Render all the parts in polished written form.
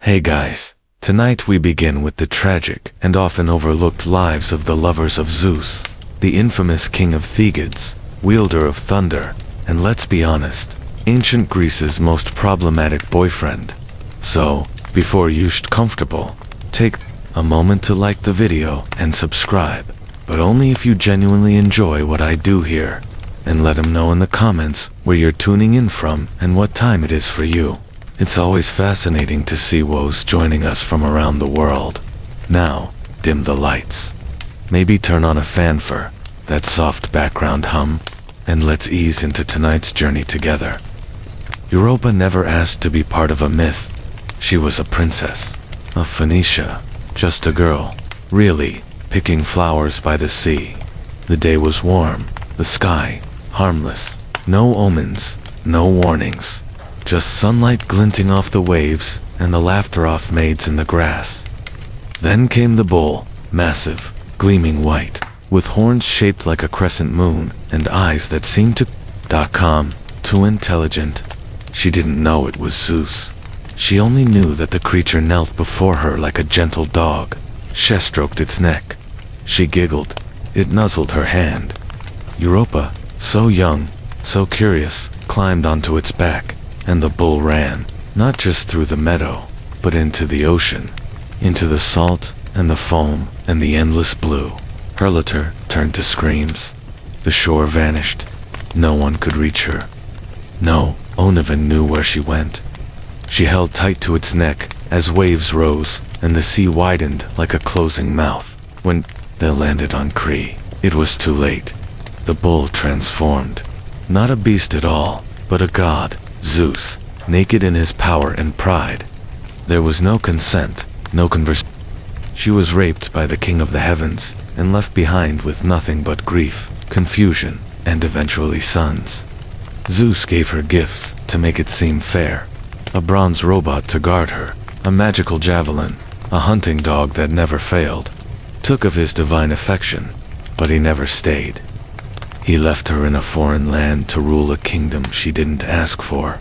Hey guys, tonight we begin with the tragic and often overlooked lives of the lovers of Zeus, the infamous king of Thegans, wielder of thunder, and let's be honest, ancient Greece's most problematic boyfriend. So, before you get comfortable, take a moment to like the video and subscribe, but only if you genuinely enjoy what I do here, and let him know in the comments where you're tuning in from and what time it is for you. It's always fascinating to see woes joining us from around the world. Now, dim the lights. Maybe turn on a fanfare, that soft background hum, and let's ease into tonight's journey together. Europa never asked to be part of a myth. She was a princess of Phoenicia, just a girl, really, picking flowers by the sea. The day was warm, the sky harmless, no omens, no warnings. Just sunlight glinting off the waves and the laughter of maids in the grass. Then came the bull, massive, gleaming white, with horns shaped like a crescent moon and eyes that seemed too intelligent. She didn't know it was Zeus. She only knew that the creature knelt before her like a gentle dog. She stroked its neck. She giggled. It nuzzled her hand. Europa, so young, so curious, climbed onto its back. And the bull ran, not just through the meadow, but into the ocean, into the salt and the foam and the endless blue. Her litter turned to screams. The shore vanished. No one could reach her. No one even knew where she went. She held tight to its neck as waves rose and the sea widened like a closing mouth. When they landed on Crete, it was too late. The bull transformed. Not a beast at all, but a god. Zeus, naked in his power and pride. There was no consent, no conversation. She was raped by the king of the heavens and left behind with nothing but grief, confusion, and eventually sons. Zeus gave her gifts to make it seem fair. A bronze robot to guard her, a magical javelin, a hunting dog that never failed. Took of his divine affection, but he never stayed. He left her in a foreign land to rule a kingdom she didn't ask for.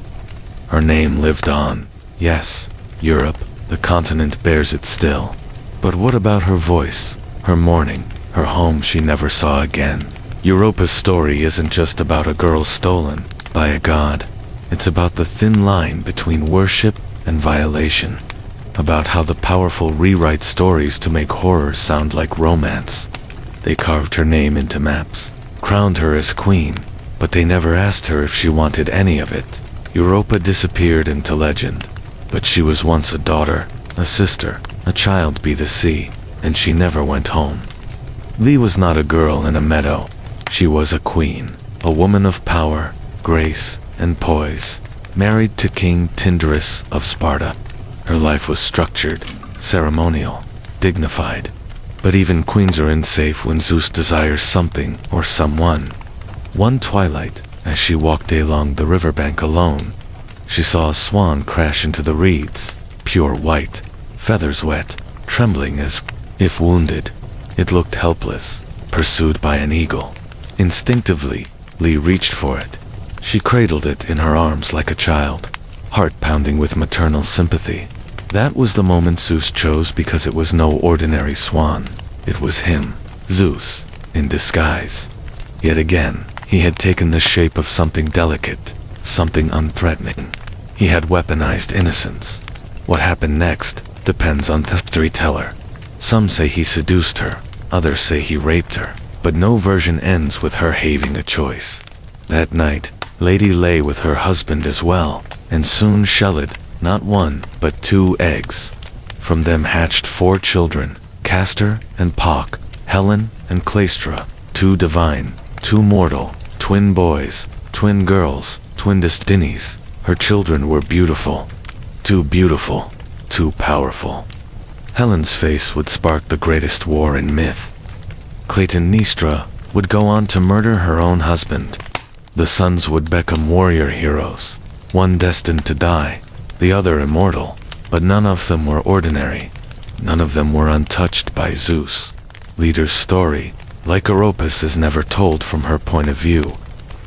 Her name lived on. Yes, Europe, the continent bears it still. But what about her voice, her mourning, her home she never saw again? Europa's story isn't just about a girl stolen by a god. It's about the thin line between worship and violation. About how the powerful rewrite stories to make horror sound like romance. They carved her name into maps. Crowned her as queen, but they never asked her if she wanted any of it. Europa disappeared into legend, but she was once a daughter, a sister, a child by the sea, and she never went home. Lee was not a girl in a meadow. She was a queen, a woman of power, grace, and poise, married to King Tyndarus of Sparta. Her life was structured, ceremonial, dignified. But even queens are unsafe when Zeus desires something or someone. One twilight, as she walked along the riverbank alone, she saw a swan crash into the reeds, pure white, feathers wet, trembling as if wounded. It looked helpless, pursued by an eagle. Instinctively, Lee reached for it. She cradled it in her arms like a child, heart pounding with maternal sympathy. That was the moment Zeus chose because it was no ordinary swan. It was him, Zeus, in disguise. Yet again, he had taken the shape of something delicate, something unthreatening. He had weaponized innocence. What happened next depends on the storyteller. Some say he seduced her, others say he raped her, but no version ends with her having a choice. That night, Lady lay with her husband as well, and soon shelled not one, but 2 eggs. From them hatched 4 children, Castor and Poc, Helen and Cleistra, 2 divine, 2 mortal, twin boys, twin girls, twin destinies. Her children were beautiful, too powerful. Helen's face would spark the greatest war in myth. Clytemnestra would go on to murder her own husband. The sons would become warrior heroes, one destined to die, the other immortal, but none of them were ordinary. None of them were untouched by Zeus. Leader's story, like Europa's, is never told from her point of view.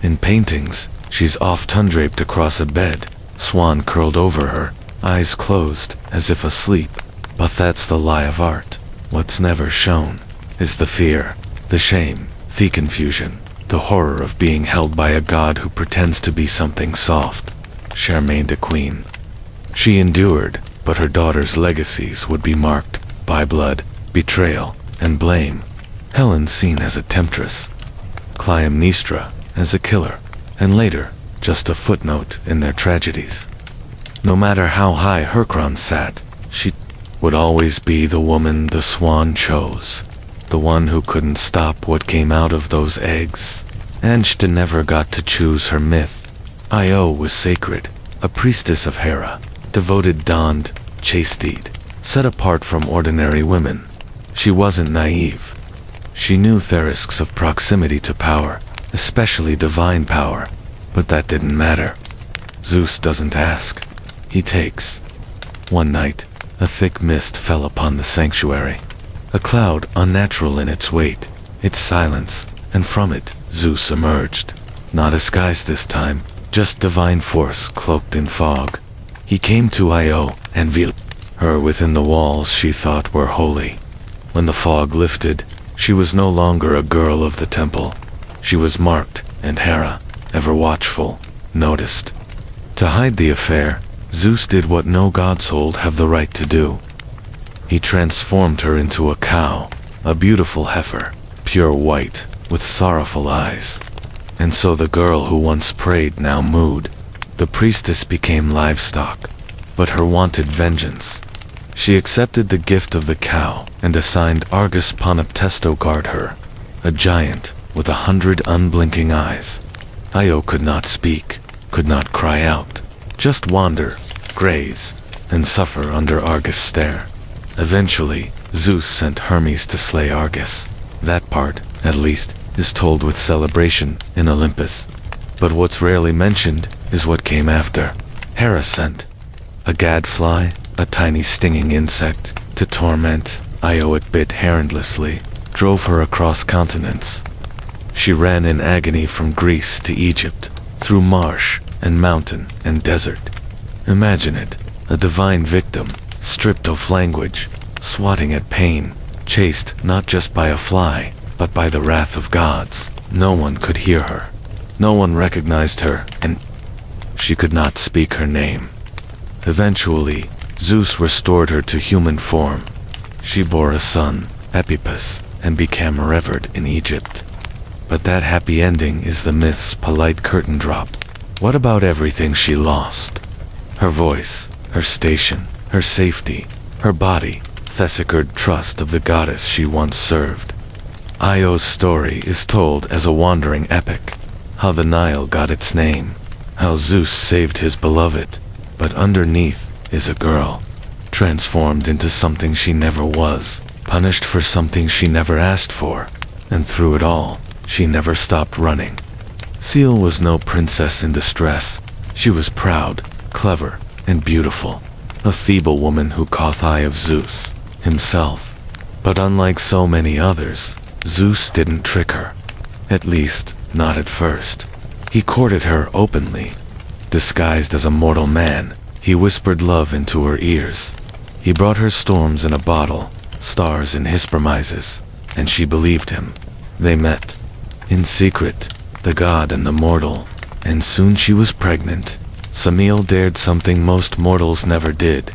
In paintings, she's often draped across a bed, swan curled over her, eyes closed, as if asleep. But that's the lie of art. What's never shown is the fear, the shame, the confusion, the horror of being held by a god who pretends to be something soft. Charmaine de Queen. She endured, but her daughter's legacies would be marked by blood, betrayal, and blame. Helen seen as a temptress, Clytemnestra as a killer, and later, just a footnote in their tragedies. No matter how high her crown sat, she would always be the woman the swan chose, the one who couldn't stop what came out of those eggs. And she never got to choose her myth. Io was sacred, a priestess of Hera, devoted, donned, chasted, set apart from ordinary women. She wasn't naive. She knew the risks of proximity to power, especially divine power, but that didn't matter. Zeus doesn't ask, he takes. One night, a thick mist fell upon the sanctuary, a cloud unnatural in its weight, its silence, and from it, Zeus emerged. Not a skies this time, just divine force cloaked in fog. He came to Io and veiled her within the walls she thought were holy. When the fog lifted, she was no longer a girl of the temple. She was marked, and Hera, ever watchful, noticed. To hide the affair, Zeus did what no godsoul have the right to do. He transformed her into a cow, a beautiful heifer, pure white, with sorrowful eyes. And so the girl who once prayed now mooed. The priestess became livestock, but her wanted vengeance. She accepted the gift of the cow and assigned Argus Panoptesto guard her, a giant with 100 unblinking eyes. Io could not speak, could not cry out, just wander, graze, and suffer under Argus' stare. Eventually, Zeus sent Hermes to slay Argus. That part, at least, is told with celebration in Olympus. But what's rarely mentioned is what came after. Hera sent a gadfly, a tiny stinging insect, to torment Io. It bit herendlessly, drove her across continents. She ran in agony from Greece to Egypt, through marsh and mountain and desert. Imagine it, a divine victim, stripped of language, swatting at pain, chased not just by a fly, but by the wrath of gods. No one could hear her. No one recognized her, and she could not speak her name. Eventually, Zeus restored her to human form. She bore a son, Epipus, and became revered in Egypt. But that happy ending is the myth's polite curtain drop. What about everything she lost? Her voice, her station, her safety, her body, the secured trust of the goddess she once served. Io's story is told as a wandering epic. How the Nile got its name, how Zeus saved his beloved, but underneath is a girl, transformed into something she never was, punished for something she never asked for, and through it all, she never stopped running. Semele was no princess in distress. She was proud, clever, and beautiful, a feeble woman who caught the eye of Zeus himself. But unlike so many others, Zeus didn't trick her. At least, not at first. He courted her openly. Disguised as a mortal man, he whispered love into her ears. He brought her storms in a bottle, stars in his promises, and she believed him. They met. In secret, the god and the mortal, and soon she was pregnant. Semele dared something most mortals never did.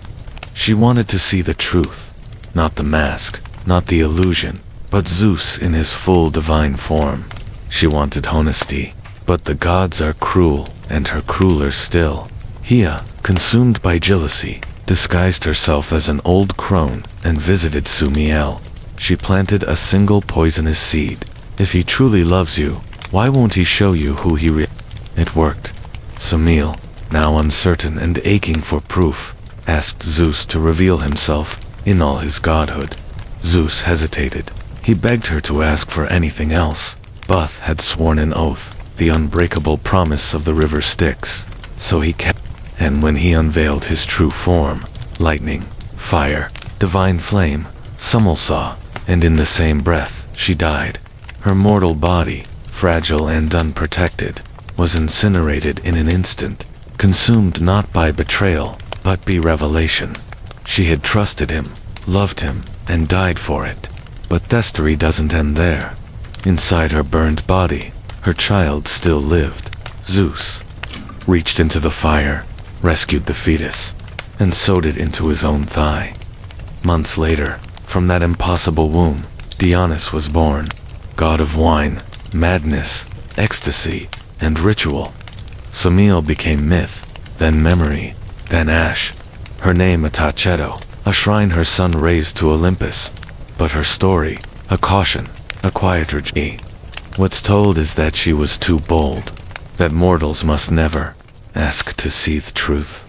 She wanted to see the truth, not the mask, not the illusion, but Zeus in his full divine form. She wanted honesty, but the gods are cruel, and her crueler still. Hea, consumed by jealousy, disguised herself as an old crone and visited Semele. She planted a single poisonous seed. If he truly loves you, why won't he show you who he really is? It worked. Semele, now uncertain and aching for proof, asked Zeus to reveal himself in all his godhood. Zeus hesitated. He begged her to ask for anything else. Buth had sworn an oath, the unbreakable promise of the river Styx, so he kept. And when he unveiled his true form, lightning, fire, divine flame, Semele saw, and in the same breath, she died. Her mortal body, fragile and unprotected, was incinerated in an instant, consumed not by betrayal, but be revelation. She had trusted him, loved him, and died for it. But the story doesn't end there. Inside her burned body, her child still lived. Zeus reached into the fire, rescued the fetus, and sewed it into his own thigh. Months later, from that impossible womb, Dionysus was born, god of wine, madness, ecstasy, and ritual. Semele became myth, then memory, then ash. Her name a tacheto, a shrine her son raised to Olympus. But her story, a caution, a quieter G. What's told is that she was too bold, that mortals must never ask to see the truth.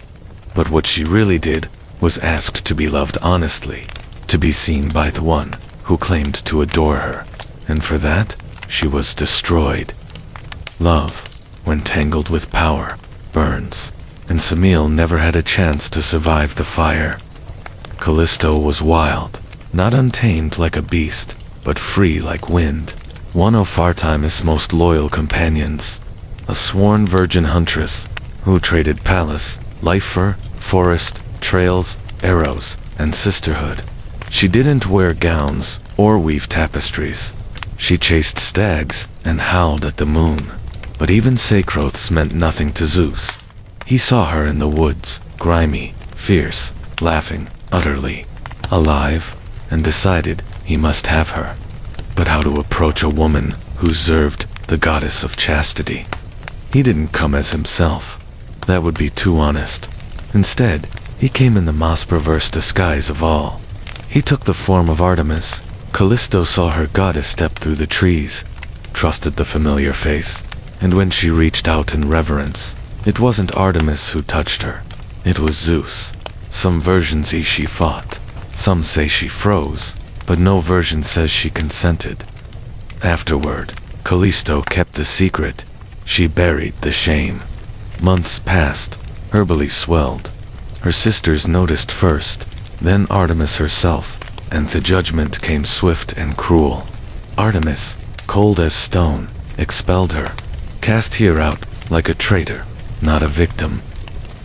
But what she really did was asked to be loved honestly, to be seen by the one who claimed to adore her, and for that, she was destroyed. Love, when tangled with power, burns, and Semele never had a chance to survive the fire. Callisto was wild, not untamed like a beast, but free like wind, one of Artemis' most loyal companions, a sworn virgin huntress who traded palace, life for forest, trails, arrows, and sisterhood. She didn't wear gowns or weave tapestries. She chased stags and howled at the moon. But even sacroths meant nothing to Zeus. He saw her in the woods, grimy, fierce, laughing, utterly alive, and decided he must have her. But how to approach a woman who served the goddess of chastity? He didn't come as himself. That would be too honest. Instead, he came in the most perverse disguise of all. He took the form of Artemis. Callisto saw her goddess step through the trees, trusted the familiar face, and when she reached out in reverence, it wasn't Artemis who touched her. It was Zeus. Some versions say she fought. Some say she froze, but no version says she consented. Afterward, Callisto kept the secret. She buried the shame. Months passed. Her belly swelled. Her sisters noticed first, then Artemis herself, and the judgment came swift and cruel. Artemis, cold as stone, expelled her, cast her out like a traitor, not a victim.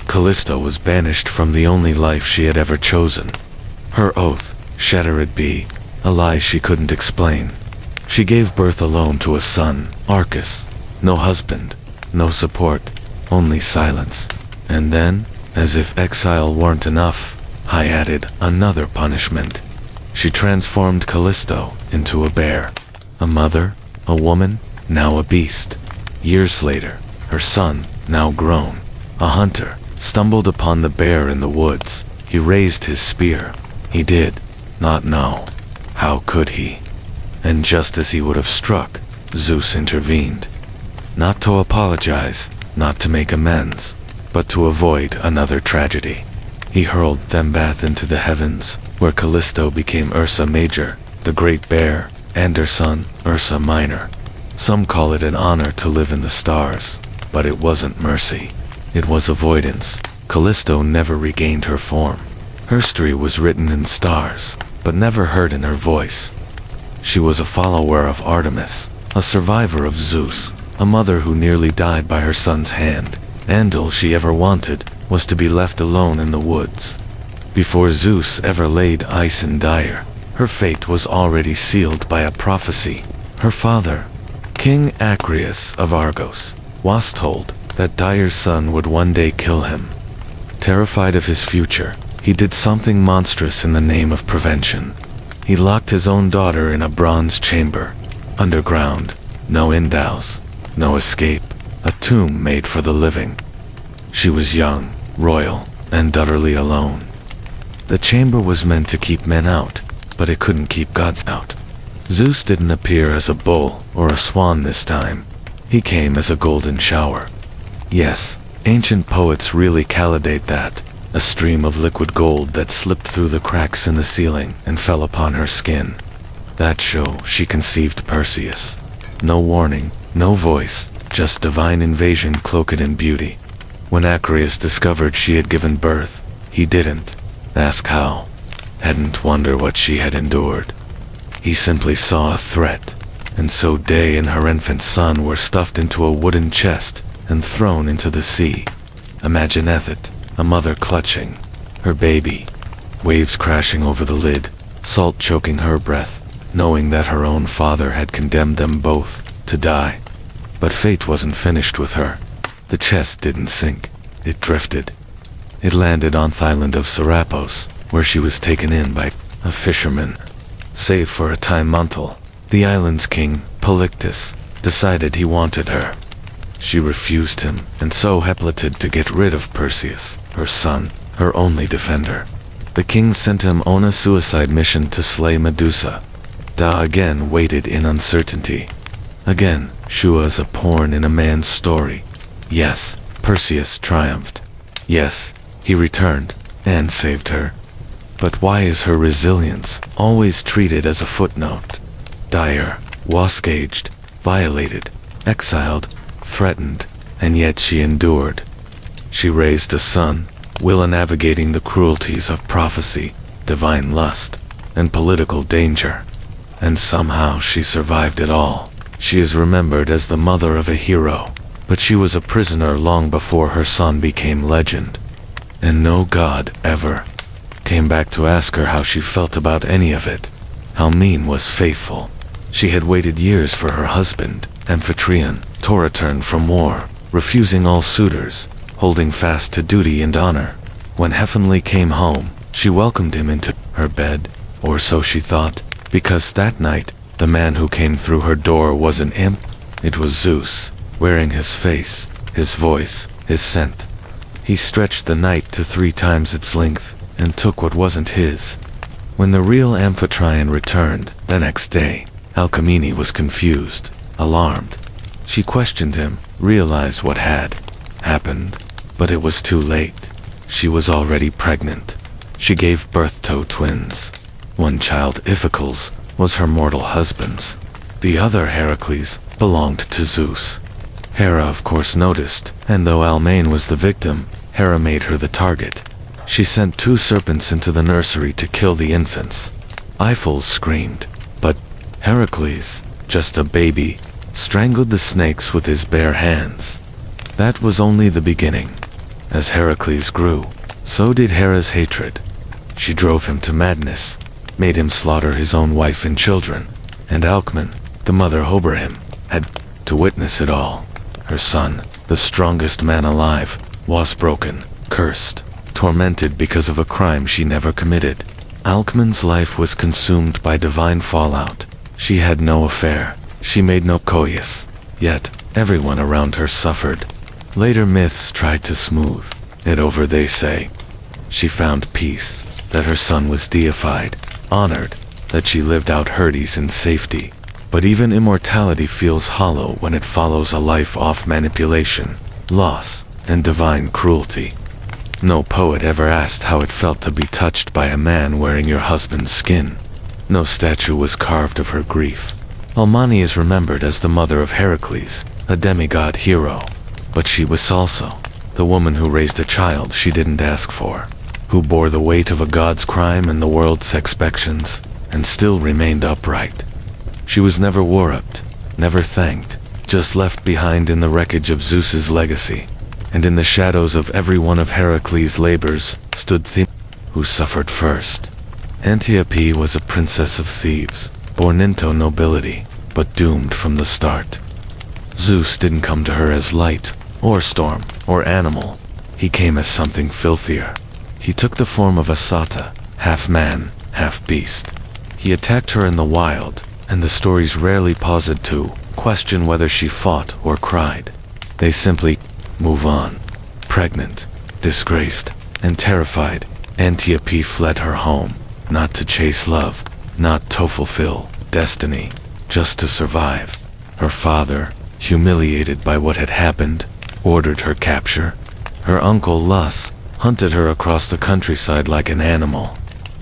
Callisto was banished from the only life she had ever chosen. Her oath, shattered be, a lie she couldn't explain. She gave birth alone to a son, Arcus. No husband, no support, only silence. And then, as if exile weren't enough, I added another punishment. She transformed Callisto into a bear. A mother, a woman, now a beast. Years later, her son, now grown, a hunter, stumbled upon the bear in the woods. He raised his spear. He did not know. How could he? And just as he would have struck, Zeus intervened. Not to apologize, not to make amends, but to avoid another tragedy. He hurled them both into the heavens, where Callisto became Ursa Major, the Great Bear, and her son, Ursa Minor. Some call it an honor to live in the stars, but it wasn't mercy. It was avoidance. Callisto never regained her form. Her story was written in stars, but never heard in her voice. She was a follower of Artemis, a survivor of Zeus, a mother who nearly died by her son's hand, and all she ever wanted was to be left alone in the woods. Before Zeus ever laid ice in Dire, her fate was already sealed by a prophecy. Her father, King Acreus of Argos, was told that Dire's son would one day kill him. Terrified of his future, he did something monstrous in the name of prevention. He locked his own daughter in a bronze chamber, underground, no windows, no escape, a tomb made for the living. She was young, royal, and utterly alone. The chamber was meant to keep men out, but it couldn't keep gods out. Zeus didn't appear as a bull or a swan this time. He came as a golden shower. Yes, ancient poets really calculate that, a stream of liquid gold that slipped through the cracks in the ceiling and fell upon her skin. That show she conceived Perseus. No warning, no voice, just divine invasion cloaked in beauty. When Acreus discovered she had given birth, he didn't ask how, hadn't wondered what she had endured. He simply saw a threat, and so Day and her infant son were stuffed into a wooden chest and thrown into the sea. Imagineth it, a mother clutching her baby. Waves crashing over the lid, salt choking her breath, knowing that her own father had condemned them both to die. But fate wasn't finished with her. The chest didn't sink, it drifted. It landed on the island of Serapos, where she was taken in by a fisherman. Save for a time until the island's king, Polyctus, decided he wanted her. She refused him, and so plotted to get rid of Perseus, her son, her only defender. The king sent him on a suicide mission to slay Medusa. Da again waited in uncertainty. Again, Shua's a pawn in a man's story. Yes, Perseus triumphed. Yes, he returned and saved her. But why is her resilience always treated as a footnote? Dire, wascaged, violated, exiled, threatened, and yet she endured. She raised a son, while navigating the cruelties of prophecy, divine lust, and political danger. And somehow she survived it all. She is remembered as the mother of a hero, but she was a prisoner long before her son became legend. And no god ever came back to ask her how she felt about any of it. How mean was faithful. She had waited years for her husband, Amphitryon, to return from war, refusing all suitors, holding fast to duty and honor. When Heavenly came home, she welcomed him into her bed, or so she thought, because that night, the man who came through her door was an imp. It was Zeus, wearing his face, his voice, his scent. He stretched the night to 3 times its length, and took what wasn't his. When the real Amphitryon returned, the next day, Alcmene was confused, alarmed. She questioned him, realized what had happened, but it was too late. She was already pregnant. She gave birth to twins. One child, Iphicles, was her mortal husband's. The other, Heracles, belonged to Zeus. Hera of course noticed, and though Alcmene was the victim, Hera made her the target. She sent 2 serpents into the nursery to kill the infants. Iphicles screamed, but Heracles, just a baby, strangled the snakes with his bare hands. That was only the beginning. As Heracles grew, so did Hera's hatred. She drove him to madness, made him slaughter his own wife and children, and Alcmene, the mother Oberhim, had to witness it all. Her son, the strongest man alive, was broken, cursed, tormented because of a crime she never committed. Alcmene's life was consumed by divine fallout. She had no affair, she made no coitus, yet everyone around her suffered. Later myths tried to smooth it over, they say. She found peace, that her son was deified, honored, that she lived out Hades in safety. But even immortality feels hollow when it follows a life of manipulation, loss, and divine cruelty. No poet ever asked how it felt to be touched by a man wearing your husband's skin. No statue was carved of her grief. Alcmene is remembered as the mother of Heracles, a demigod hero. But she was also the woman who raised a child she didn't ask for, who bore the weight of a god's crime and the world's expectations, and still remained upright. She was never worshipped, never thanked, just left behind in the wreckage of Zeus's legacy. And in the shadows of every one of Heracles' labors stood Semele, who suffered first. Antiope was a princess of Thebes, born into nobility, but doomed from the start. Zeus didn't come to her as light, or storm, or animal. He came as something filthier. He took the form of a satyr, half man, half beast. He attacked her in the wild, and the stories rarely paused to question whether she fought or cried. They simply move on. Pregnant, disgraced, and terrified, Antiope fled her home, not to chase love, not to fulfill destiny, just to survive. Her father, humiliated by what had happened, ordered her capture. Her uncle Lus hunted her across the countryside like an animal.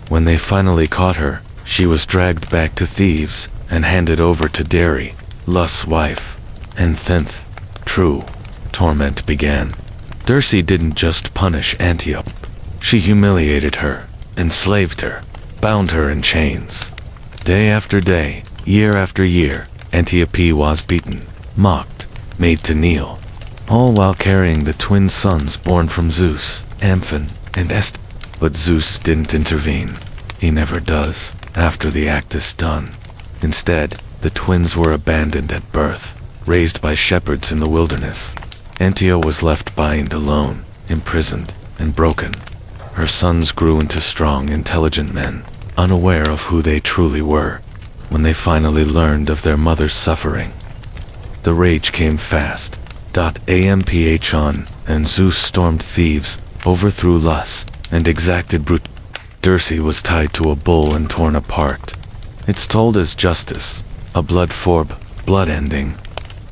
When they finally caught her, she was dragged back to Thebes and handed over to Deri, Lus' wife. And thence, true torment began. Dirce didn't just punish Antiope. She humiliated her, enslaved her, bound her in chains. Day after day, year after year, Antiope was beaten, mocked, made to kneel, all while carrying the twin sons born from Zeus, Amphin, and Est. But Zeus didn't intervene. He never does, after the act is done. Instead, the twins were abandoned at birth, raised by shepherds in the wilderness. Antio was left behind alone, imprisoned, and broken. Her sons grew into strong, intelligent men, unaware of who they truly were, when they finally learned of their mother's suffering. The rage came fast. Amph on, and Zeus stormed thieves, overthrew lusts, and exacted brute. Dirce was tied to a bull and torn apart. It's told as justice, a blood ending.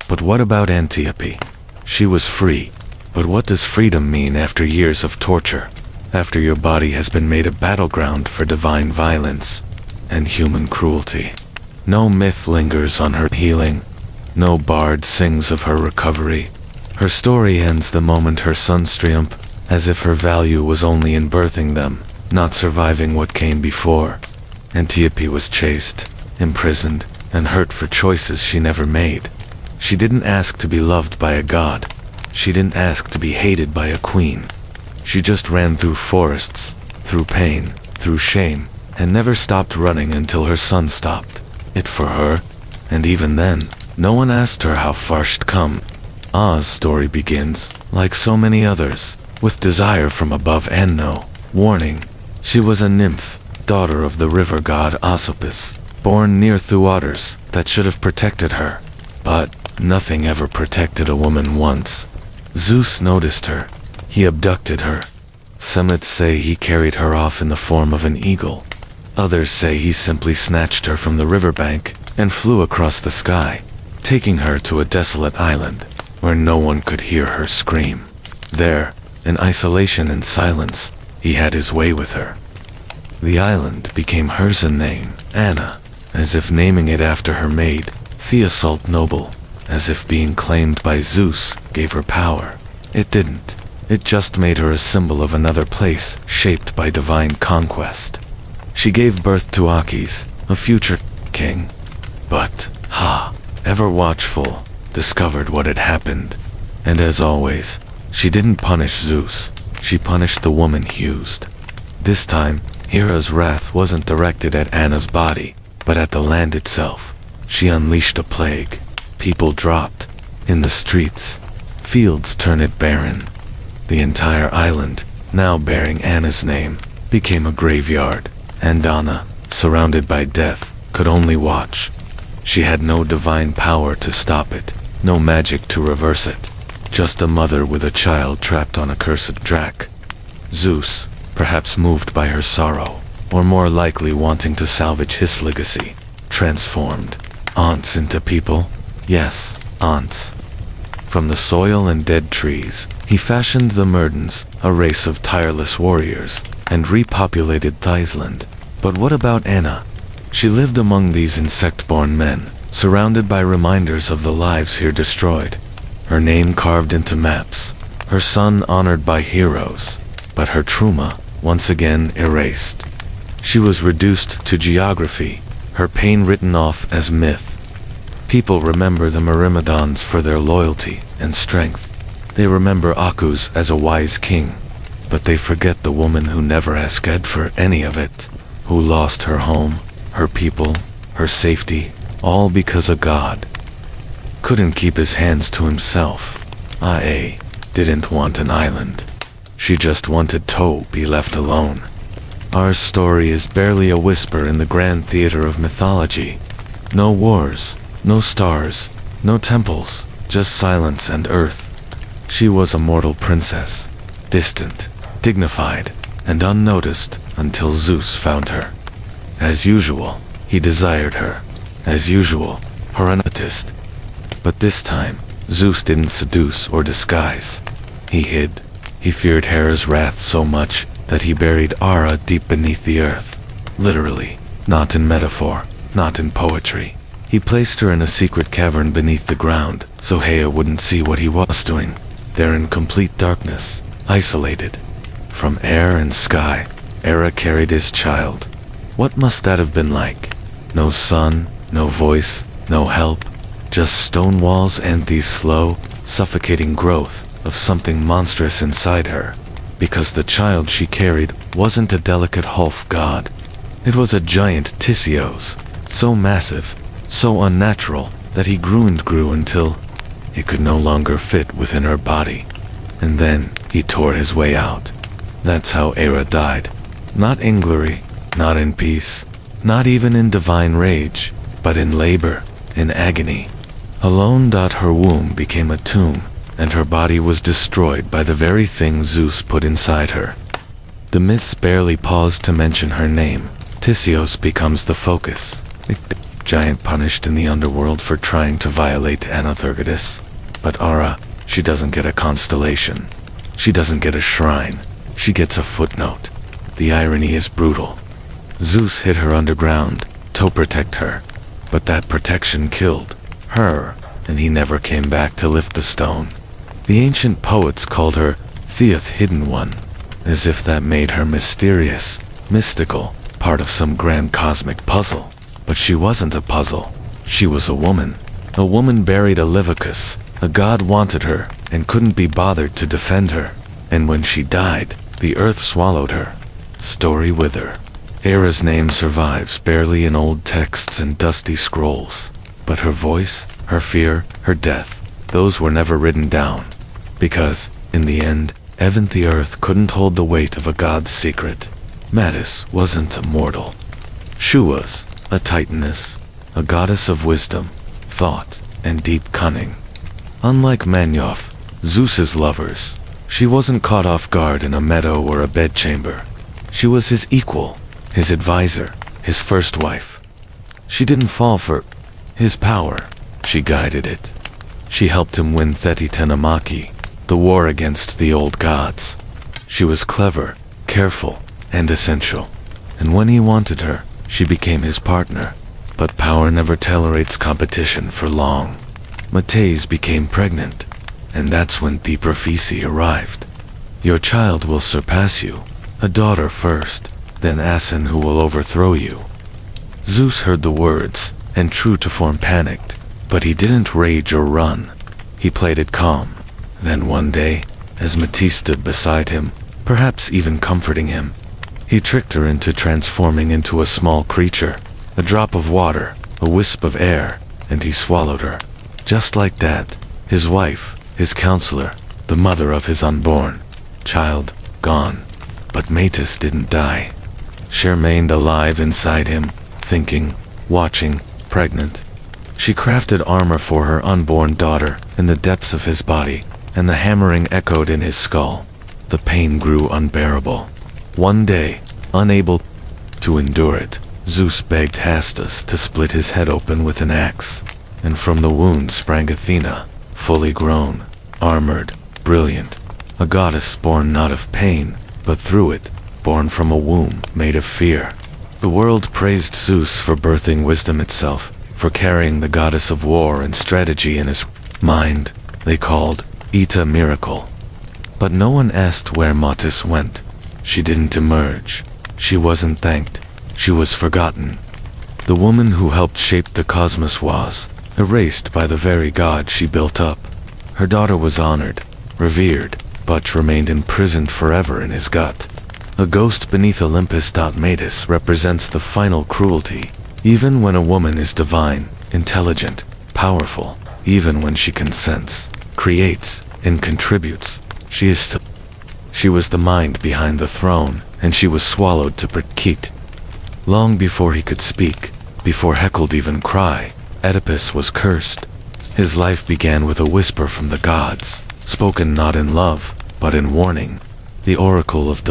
But what about Antiope? She was free. But what does freedom mean after years of torture? After your body has been made a battleground for divine violence and human cruelty? No myth lingers on her healing. No bard sings of her recovery. Her story ends the moment her sons triumph, as if her value was only in birthing them, not surviving what came before. Antiope was chased, imprisoned, and hurt for choices she never made. She didn't ask to be loved by a god. She didn't ask to be hated by a queen. She just ran through forests, through pain, through shame, and never stopped running until her son stopped it for her. And even then, no one asked her how far she'd come. Ah's story begins, like so many others, with desire from above and no warning. She was a nymph, daughter of the river god Asopus, born near waters that should have protected her. But nothing ever protected a woman once. Zeus noticed her. He abducted her. Some say he carried her off in the form of an eagle. Others say he simply snatched her from the riverbank and flew across the sky, taking her to a desolate island where no one could hear her scream. There, in isolation and silence, he had his way with her. The island became hers in name, Anna, as if naming it after her maid, Theosult Noble, as if being claimed by Zeus gave her power. It didn't. It just made her a symbol of another place shaped by divine conquest. She gave birth to Achilles, a future king. But, ever watchful, discovered what had happened. And as always, she didn't punish Zeus. She punished the woman he used. This time, Hera's wrath wasn't directed at Anna's body, but at the land itself. She unleashed a plague. People dropped. In the streets. Fields turned barren. The entire island, now bearing Anna's name, became a graveyard. And Anna, surrounded by death, could only watch. She had no divine power to stop it, no magic to reverse it. Just a mother with a child trapped on a cursed drac. Zeus, perhaps moved by her sorrow, or more likely wanting to salvage his legacy, transformed aunts into people. Yes, aunts. From the soil and dead trees, he fashioned the Myrddens, a race of tireless warriors, and repopulated Thaisland. But what about Anna? She lived among these insect-born men, surrounded by reminders of the lives here destroyed. Her name carved into maps, her son honored by heroes, but her trauma, once again erased. She was reduced to geography, her pain written off as myth. People remember the Myrmidons for their loyalty and strength. They remember Akuz as a wise king, but they forget the woman who never asked for any of it, who lost her home, her people, her safety, all because a god couldn't keep his hands to himself. Aa didn't want an island. She just wanted to be left alone. Our story is barely a whisper in the grand theater of mythology. No wars, no stars, no temples, just silence and earth. She was a mortal princess, distant, dignified, and unnoticed until Zeus found her. As usual, he desired her. As usual, her an artist. But this time, Zeus didn't seduce or disguise. He hid. He feared Hera's wrath so much that he buried Ara deep beneath the earth. Literally, not in metaphor, not in poetry. He placed her in a secret cavern beneath the ground, so Hea wouldn't see what he was doing. There in complete darkness, isolated. From air and sky, Hera carried his child. What must that have been like? No sun, no voice, no help. Just stone walls and the slow, suffocating growth of something monstrous inside her. because the child she carried wasn't a delicate half god. It was a giant Tissios, so massive, so unnatural, that he grew and grew until he could no longer fit within her body. And then he tore his way out. That's how Hera died. Not in glory, not in peace, not even in divine rage, but in labor, in agony. Alone. Her womb became a tomb, and her body was destroyed by the very thing Zeus put inside her. The myths barely pause to mention her name. Tissios becomes the focus. A giant punished in the underworld for trying to violate Anathergidus. But Ara, she doesn't get a constellation. She doesn't get a shrine. She gets a footnote. The irony is brutal. Zeus hid her underground to protect her, but that protection killed her, and he never came back to lift the stone. The ancient poets called her Theath Hidden One, as if that made her mysterious, mystical, part of some grand cosmic puzzle. But she wasn't a puzzle. She was a woman buried Olympius. A god wanted her and couldn't be bothered to defend her. And when she died, the earth swallowed her. Story with her. Hera's name survives barely in old texts and dusty scrolls. But her voice, her fear, her death, those were never written down. Because, in the end, even the earth couldn't hold the weight of a god's secret. Metis wasn't a mortal. She was a titaness, a goddess of wisdom, thought, and deep cunning. Unlike Manioth, Zeus's lovers, she wasn't caught off guard in a meadow or a bedchamber. She was his equal, his advisor, his first wife. She didn't fall for his power, she guided it. She helped him win Theti-Tenamaki, the war against the old gods. She was clever, careful, and essential. And when he wanted her, she became his partner. But power never tolerates competition for long. Mates became pregnant, and that's when the prophecy arrived. Your child will surpass you, a daughter first, then Asin who will overthrow you. Zeus heard the words, and true to form panicked, but he didn't rage or run. He played it calm. Then one day, as Metis stood beside him, perhaps even comforting him, he tricked her into transforming into a small creature, a drop of water, a wisp of air, and he swallowed her. Just like that, his wife, his counselor, the mother of his unborn child, gone. But Metis didn't die. She remained alive inside him, thinking, watching, pregnant. She crafted armor for her unborn daughter in the depths of his body, and the hammering echoed in his skull. The pain grew unbearable. One day, unable to endure it, Zeus begged Hastus to split his head open with an axe, and from the wound sprang Athena, fully grown, armored, brilliant, a goddess born not of pain, but through it, born from a womb made of fear. The world praised Zeus for birthing wisdom itself, for carrying the goddess of war and strategy in his mind. They called it a miracle. But no one asked where Metis went. She didn't emerge. She wasn't thanked. She was forgotten. The woman who helped shape the cosmos was erased by the very god she built up. Her daughter was honored, revered, but remained imprisoned forever in his gut. A ghost beneath Olympus. Metis represents the final cruelty. Even when a woman is divine, intelligent, powerful, even when she consents, creates, and contributes, she was the mind behind the throne, and she was swallowed to Prakit. Long before he could speak, before Heckel could even cry, Oedipus was cursed. His life began with a whisper from the gods, spoken not in love, but in warning. The oracle of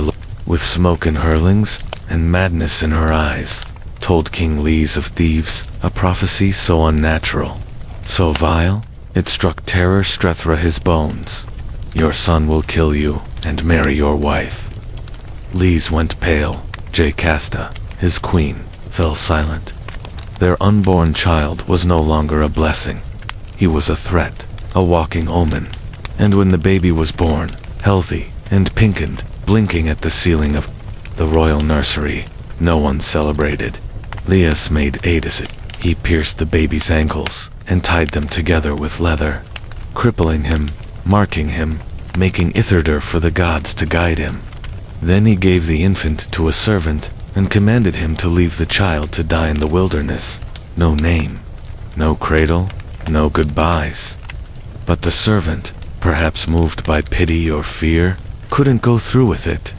with smoke in her lungs and madness in her eyes, told King Lees of Thieves, a prophecy so unnatural, so vile, it struck terror Strethra his bones. Your son will kill you and marry your wife. Lees went pale. Jocasta, his queen, fell silent. Their unborn child was no longer a blessing. He was a threat, a walking omen. And when the baby was born, healthy and pinkened, blinking at the ceiling of the royal nursery, no one celebrated. Leas made Adis. He pierced the baby's ankles and tied them together with leather, crippling him, marking him, making Itherder for the gods to guide him. Then he gave the infant to a servant and commanded him to leave the child to die in the wilderness. No name, no cradle, no goodbyes. But the servant, perhaps moved by pity or fear, couldn't go through with it.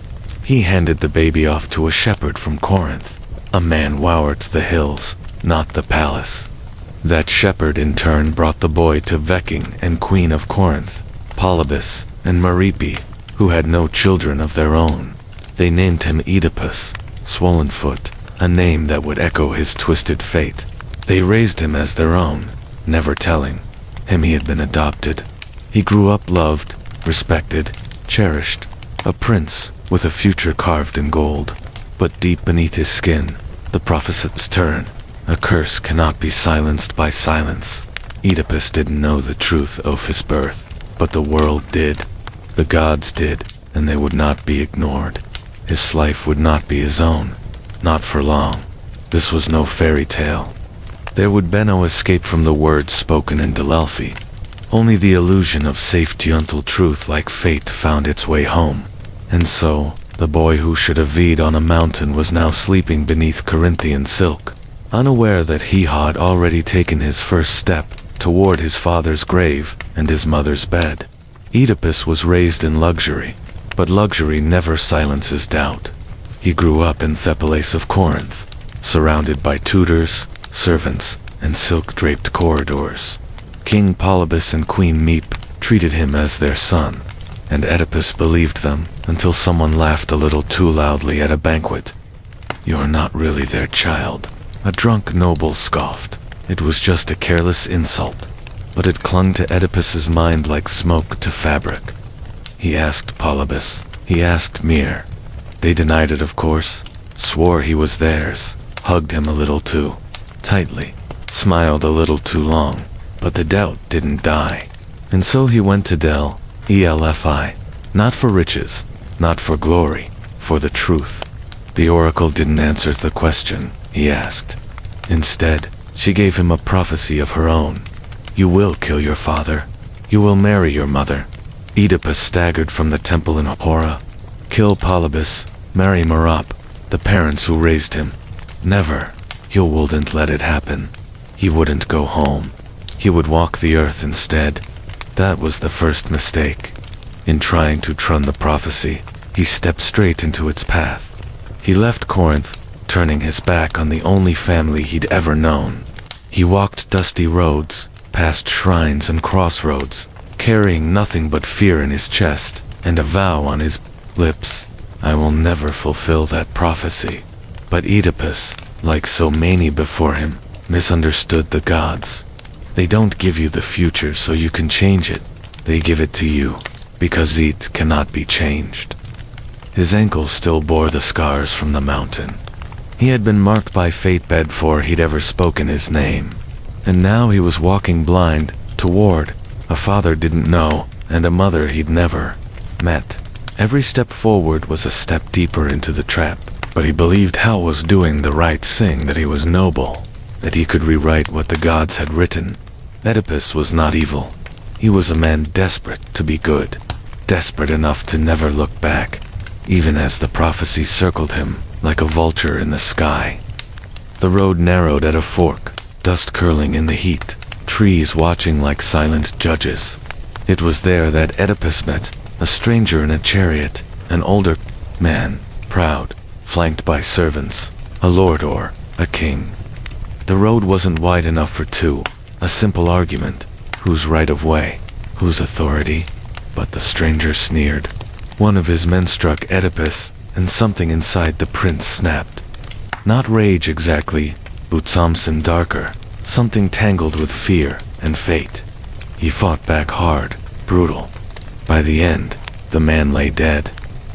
He handed the baby off to a shepherd from Corinth, a man wowert the hills, not the palace. That shepherd in turn brought the boy to Viking and Queen of Corinth, Polybus and Maripe, who had no children of their own. They named him Oedipus, Swollen Foot, a name that would echo his twisted fate. They raised him as their own, never telling him he had been adopted. He grew up loved, respected, cherished, a prince with a future carved in gold. But deep beneath his skin, the prophet's turn. A curse cannot be silenced by silence. Oedipus didn't know the truth of his birth, but the world did. The gods did, and they would not be ignored. His life would not be his own, not for long. This was no fairy tale. There would be no escape from the words spoken in Delphi. Only the illusion of safety until truth like fate found its way home. And so, the boy who should have vied on a mountain was now sleeping beneath Corinthian silk, unaware that he had already taken his first step toward his father's grave and his mother's bed. Oedipus was raised in luxury, but luxury never silences doubt. He grew up in the palace of Corinth, surrounded by tutors, servants, and silk-draped corridors. King Polybus and Queen Meep treated him as their son, and Oedipus believed them until someone laughed a little too loudly at a banquet. "You're not really their child," a drunk noble scoffed. It was just a careless insult, but it clung to Oedipus's mind like smoke to fabric. He asked Polybus, he asked Mir. They denied it, of course, swore he was theirs, hugged him a little too tightly, smiled a little too long, but the doubt didn't die. And so he went to Delphi, not for riches, not for glory, for the truth. The oracle didn't answer the question he asked. Instead, she gave him a prophecy of her own. "You will kill your father. You will marry your mother." Oedipus staggered from the temple in horror. Kill Polybus, marry Merop, the parents who raised him. Never. You wouldn't let it happen. He wouldn't go home. He would walk the earth instead. That was the first mistake. In trying to trun the prophecy, he stepped straight into its path. He left Corinth, turning his back on the only family he'd ever known. He walked dusty roads, past shrines and crossroads, carrying nothing but fear in his chest, and a vow on his lips. I will never fulfill that prophecy. But Oedipus, like so many before him, misunderstood the gods. They don't give you the future so you can change it. They give it to you, because it cannot be changed. His ankles still bore the scars from the mountain. He had been marked by fate before he'd ever spoken his name. And now he was walking blind, toward a father didn't know, and a mother he'd never met. Every step forward was a step deeper into the trap, but he believed Hal was doing the right thing, that he was noble, that he could rewrite what the gods had written. Oedipus was not evil. He was a man desperate to be good, desperate enough to never look back, even as the prophecy circled him like a vulture in the sky. The road narrowed at a fork, dust curling in the heat, trees watching like silent judges. It was there that Oedipus met a stranger in a chariot, an older man, proud, flanked by servants, a lord or a king. The road wasn't wide enough for two, a simple argument, whose right of way, whose authority, but the stranger sneered. One of his men struck Oedipus, and something inside the prince snapped. Not rage exactly, but something darker, something tangled with fear and fate. He fought back hard, brutal. By the end, the man lay dead.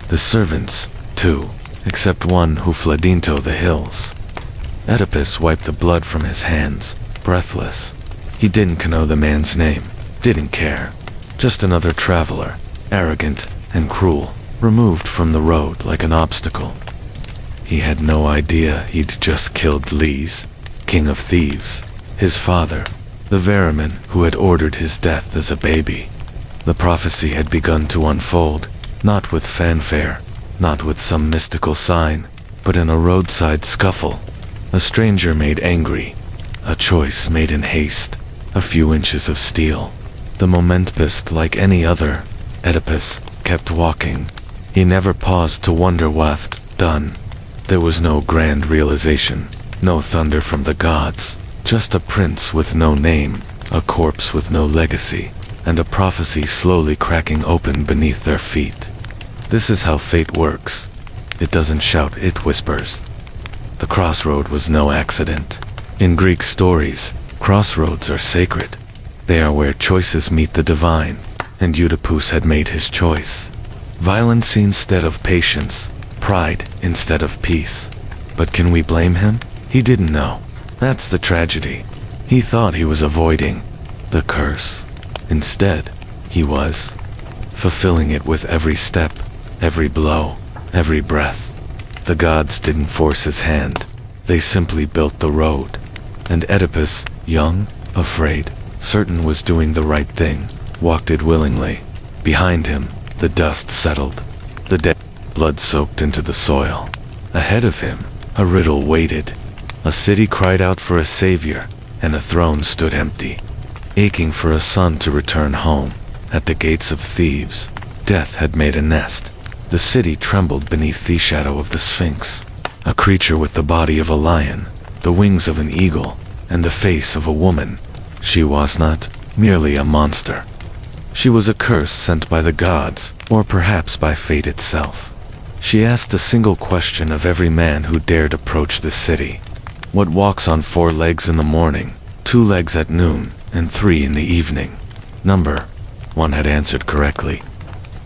The servants, too, except one who fled into the hills. Oedipus wiped the blood from his hands, breathless. He didn't know the man's name, didn't care. Just another traveler, arrogant and cruel, removed from the road like an obstacle. He had no idea he'd just killed Lees, king of thieves, his father, the Vermin who had ordered his death as a baby. The prophecy had begun to unfold, not with fanfare, not with some mystical sign, but in a roadside scuffle. A stranger made angry, a choice made in haste, a few inches of steel. The moment passed like any other. Oedipus kept walking. He never paused to wonder what's done. There was no grand realization, no thunder from the gods, just a prince with no name, a corpse with no legacy, and a prophecy slowly cracking open beneath their feet. This is how fate works. It doesn't shout, it whispers. The crossroad was no accident. In Greek stories, crossroads are sacred. They are where choices meet the divine, and Oedipus had made his choice. Violence instead of patience, pride instead of peace. But can we blame him? He didn't know. That's the tragedy. He thought he was avoiding the curse. Instead, he was fulfilling it with every step, every blow, every breath. The gods didn't force his hand. They simply built the road. And Oedipus, young, afraid, certain was doing the right thing, walked it willingly. Behind him, the dust settled. The dead blood soaked into the soil. Ahead of him, a riddle waited. A city cried out for a savior, and a throne stood empty, aching for a son to return home. At the gates of Thebes, death had made a nest. The city trembled beneath the shadow of the Sphinx, a creature with the body of a lion, the wings of an eagle, and the face of a woman. She was not merely a monster. She was a curse sent by the gods, or perhaps by fate itself. She asked a single question of every man who dared approach the city. What walks on 4 legs in the morning, 2 legs at noon, and 3 in the evening? Number 1 had answered correctly.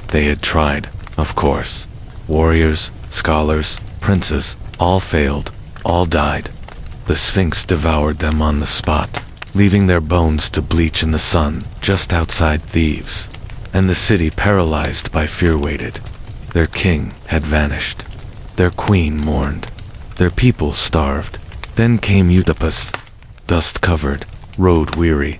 They had tried, of course. Warriors, scholars, princes, all failed, all died. The Sphinx devoured them on the spot, leaving their bones to bleach in the sun just outside Thebes. And the city, paralyzed by fear, waited. Their king had vanished. Their queen mourned. Their people starved. Then came Oedipus, dust-covered, road-weary,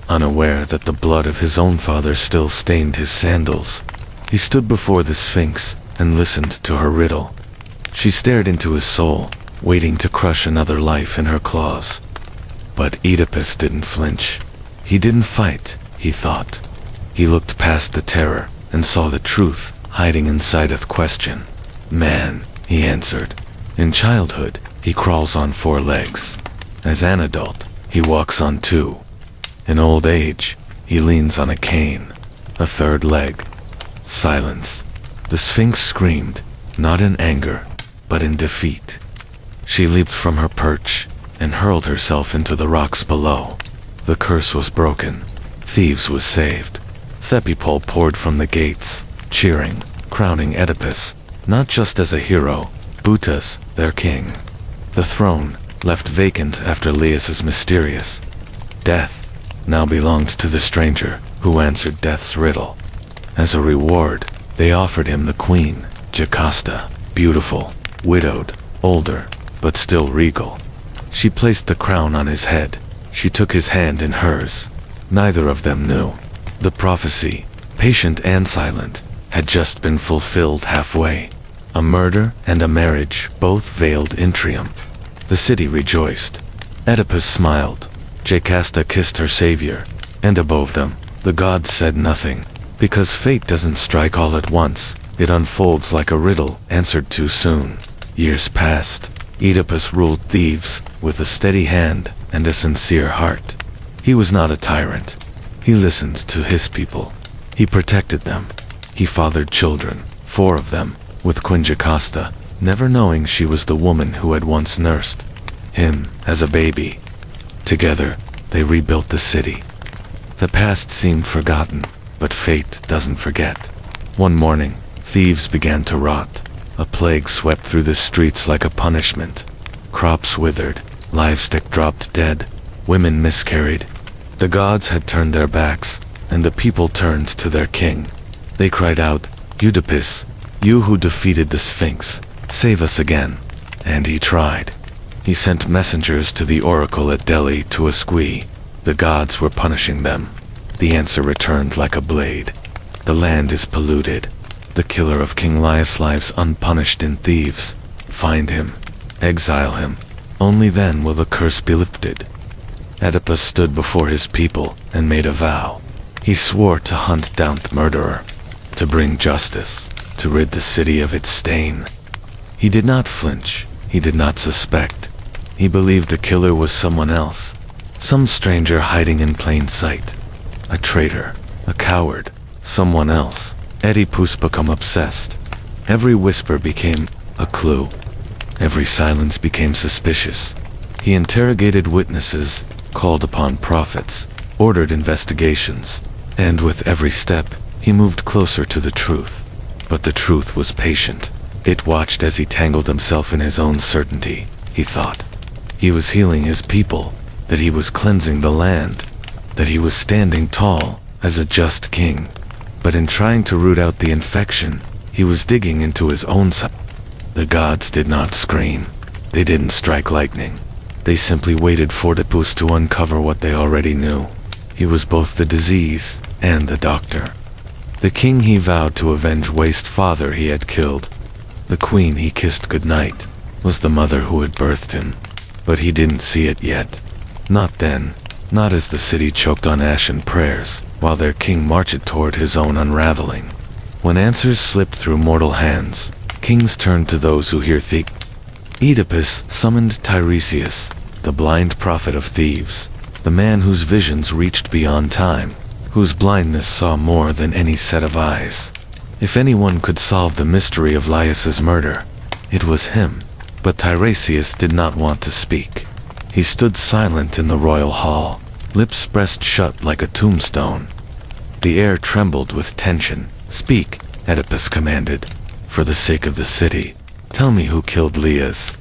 unaware that the blood of his own father still stained his sandals. He stood before the Sphinx and listened to her riddle. She stared into his soul, waiting to crush another life in her claws. But Oedipus didn't flinch. He didn't fight, he thought. He looked past the terror and saw the truth hiding inside the question. Man, he answered. In childhood, he crawls on 4 legs. As an adult, he walks on 2. In old age, he leans on a cane, a 3rd leg. Silence. The Sphinx screamed, not in anger, but in defeat. She leaped from her perch and hurled herself into the rocks below. The curse was broken. Thebes was saved. The people poured from the gates, cheering, crowning Oedipus, not just as a hero, but as their king. The throne, left vacant after Laius's mysterious death, now belonged to the stranger who answered death's riddle. As a reward, they offered him the queen, Jocasta, beautiful, widowed, older, but still regal. She placed the crown on his head. She took his hand in hers. Neither of them knew. The prophecy, patient and silent, had just been fulfilled halfway. A murder and a marriage, both veiled in triumph. The city rejoiced. Oedipus smiled. Jocasta kissed her savior. And above them, the gods said nothing. Because fate doesn't strike all at once. It unfolds like a riddle answered too soon. Years passed. Oedipus ruled Thebes with a steady hand and a sincere heart. He was not a tyrant. He listened to his people. He protected them. He fathered children, 4 of them, with Queen Jocasta, never knowing she was the woman who had once nursed him as a baby. Together, they rebuilt the city. The past seemed forgotten, but fate doesn't forget. One morning, Thebes began to rot. A plague swept through the streets like a punishment. Crops withered, livestock dropped dead, women miscarried. The gods had turned their backs, and the people turned to their king. They cried out, Oedipus, you who defeated the Sphinx, save us again. And he tried. He sent messengers to the oracle at Delhi to esque. The gods were punishing them. The answer returned like a blade. The land is polluted. The killer of King Laius lives unpunished in Thebes. Find him. Exile him. Only then will the curse be lifted. Oedipus stood before his people and made a vow. He swore to hunt down the murderer, to bring justice, to rid the city of its stain. He did not flinch. He did not suspect. He believed the killer was someone else, some stranger hiding in plain sight. A traitor, a coward, someone else. Oedipus became obsessed. Every whisper became a clue. Every silence became suspicious. He interrogated witnesses, called upon prophets, ordered investigations, and with every step, he moved closer to the truth. But the truth was patient. It watched as he tangled himself in his own certainty. He thought he was healing his people, that he was cleansing the land, that he was standing tall as a just king. But in trying to root out the infection, he was digging into his own side. The gods did not scream. They didn't strike lightning. They simply waited for Oedipus to uncover what they already knew. He was both the disease and the doctor. The king he vowed to avenge waste father he had killed. The queen he kissed goodnight was the mother who had birthed him. But he didn't see it yet. Not then. Not as the city choked on ashen prayers, while their king marched toward his own unraveling. When answers slipped through mortal hands, kings turned to those who hear thee. Oedipus summoned Tiresias, the blind prophet of Thebes, the man whose visions reached beyond time, whose blindness saw more than any set of eyes. If anyone could solve the mystery of Laius's murder, it was him. But Tiresias did not want to speak. He stood silent in the royal hall, lips pressed shut like a tombstone. The air trembled with tension. "Speak," Oedipus commanded. "For the sake of the city, tell me who killed Laius."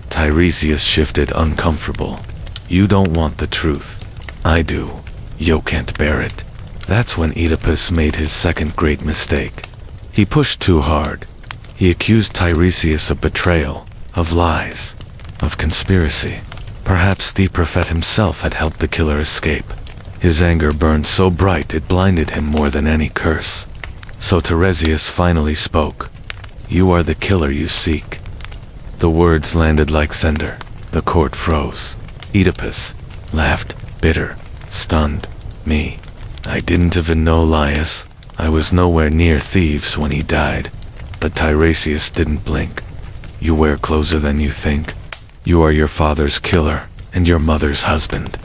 Tiresias shifted, uncomfortable. "You don't want the truth. I do. You can't bear it." That's when Oedipus made his second great mistake. He pushed too hard. He accused Tiresias of betrayal, of lies, of conspiracy. Perhaps the prophet himself had helped the killer escape. His anger burned so bright it blinded him more than any curse. So Tiresias finally spoke. "You are the killer you seek." The words landed like thunder. The court froze. Oedipus laughed, bitter, stunned. "Me? I didn't even know Laius. I was nowhere near Thebes when he died." But Tiresias didn't blink. "You were closer than you think. You are your father's killer, and your mother's husband."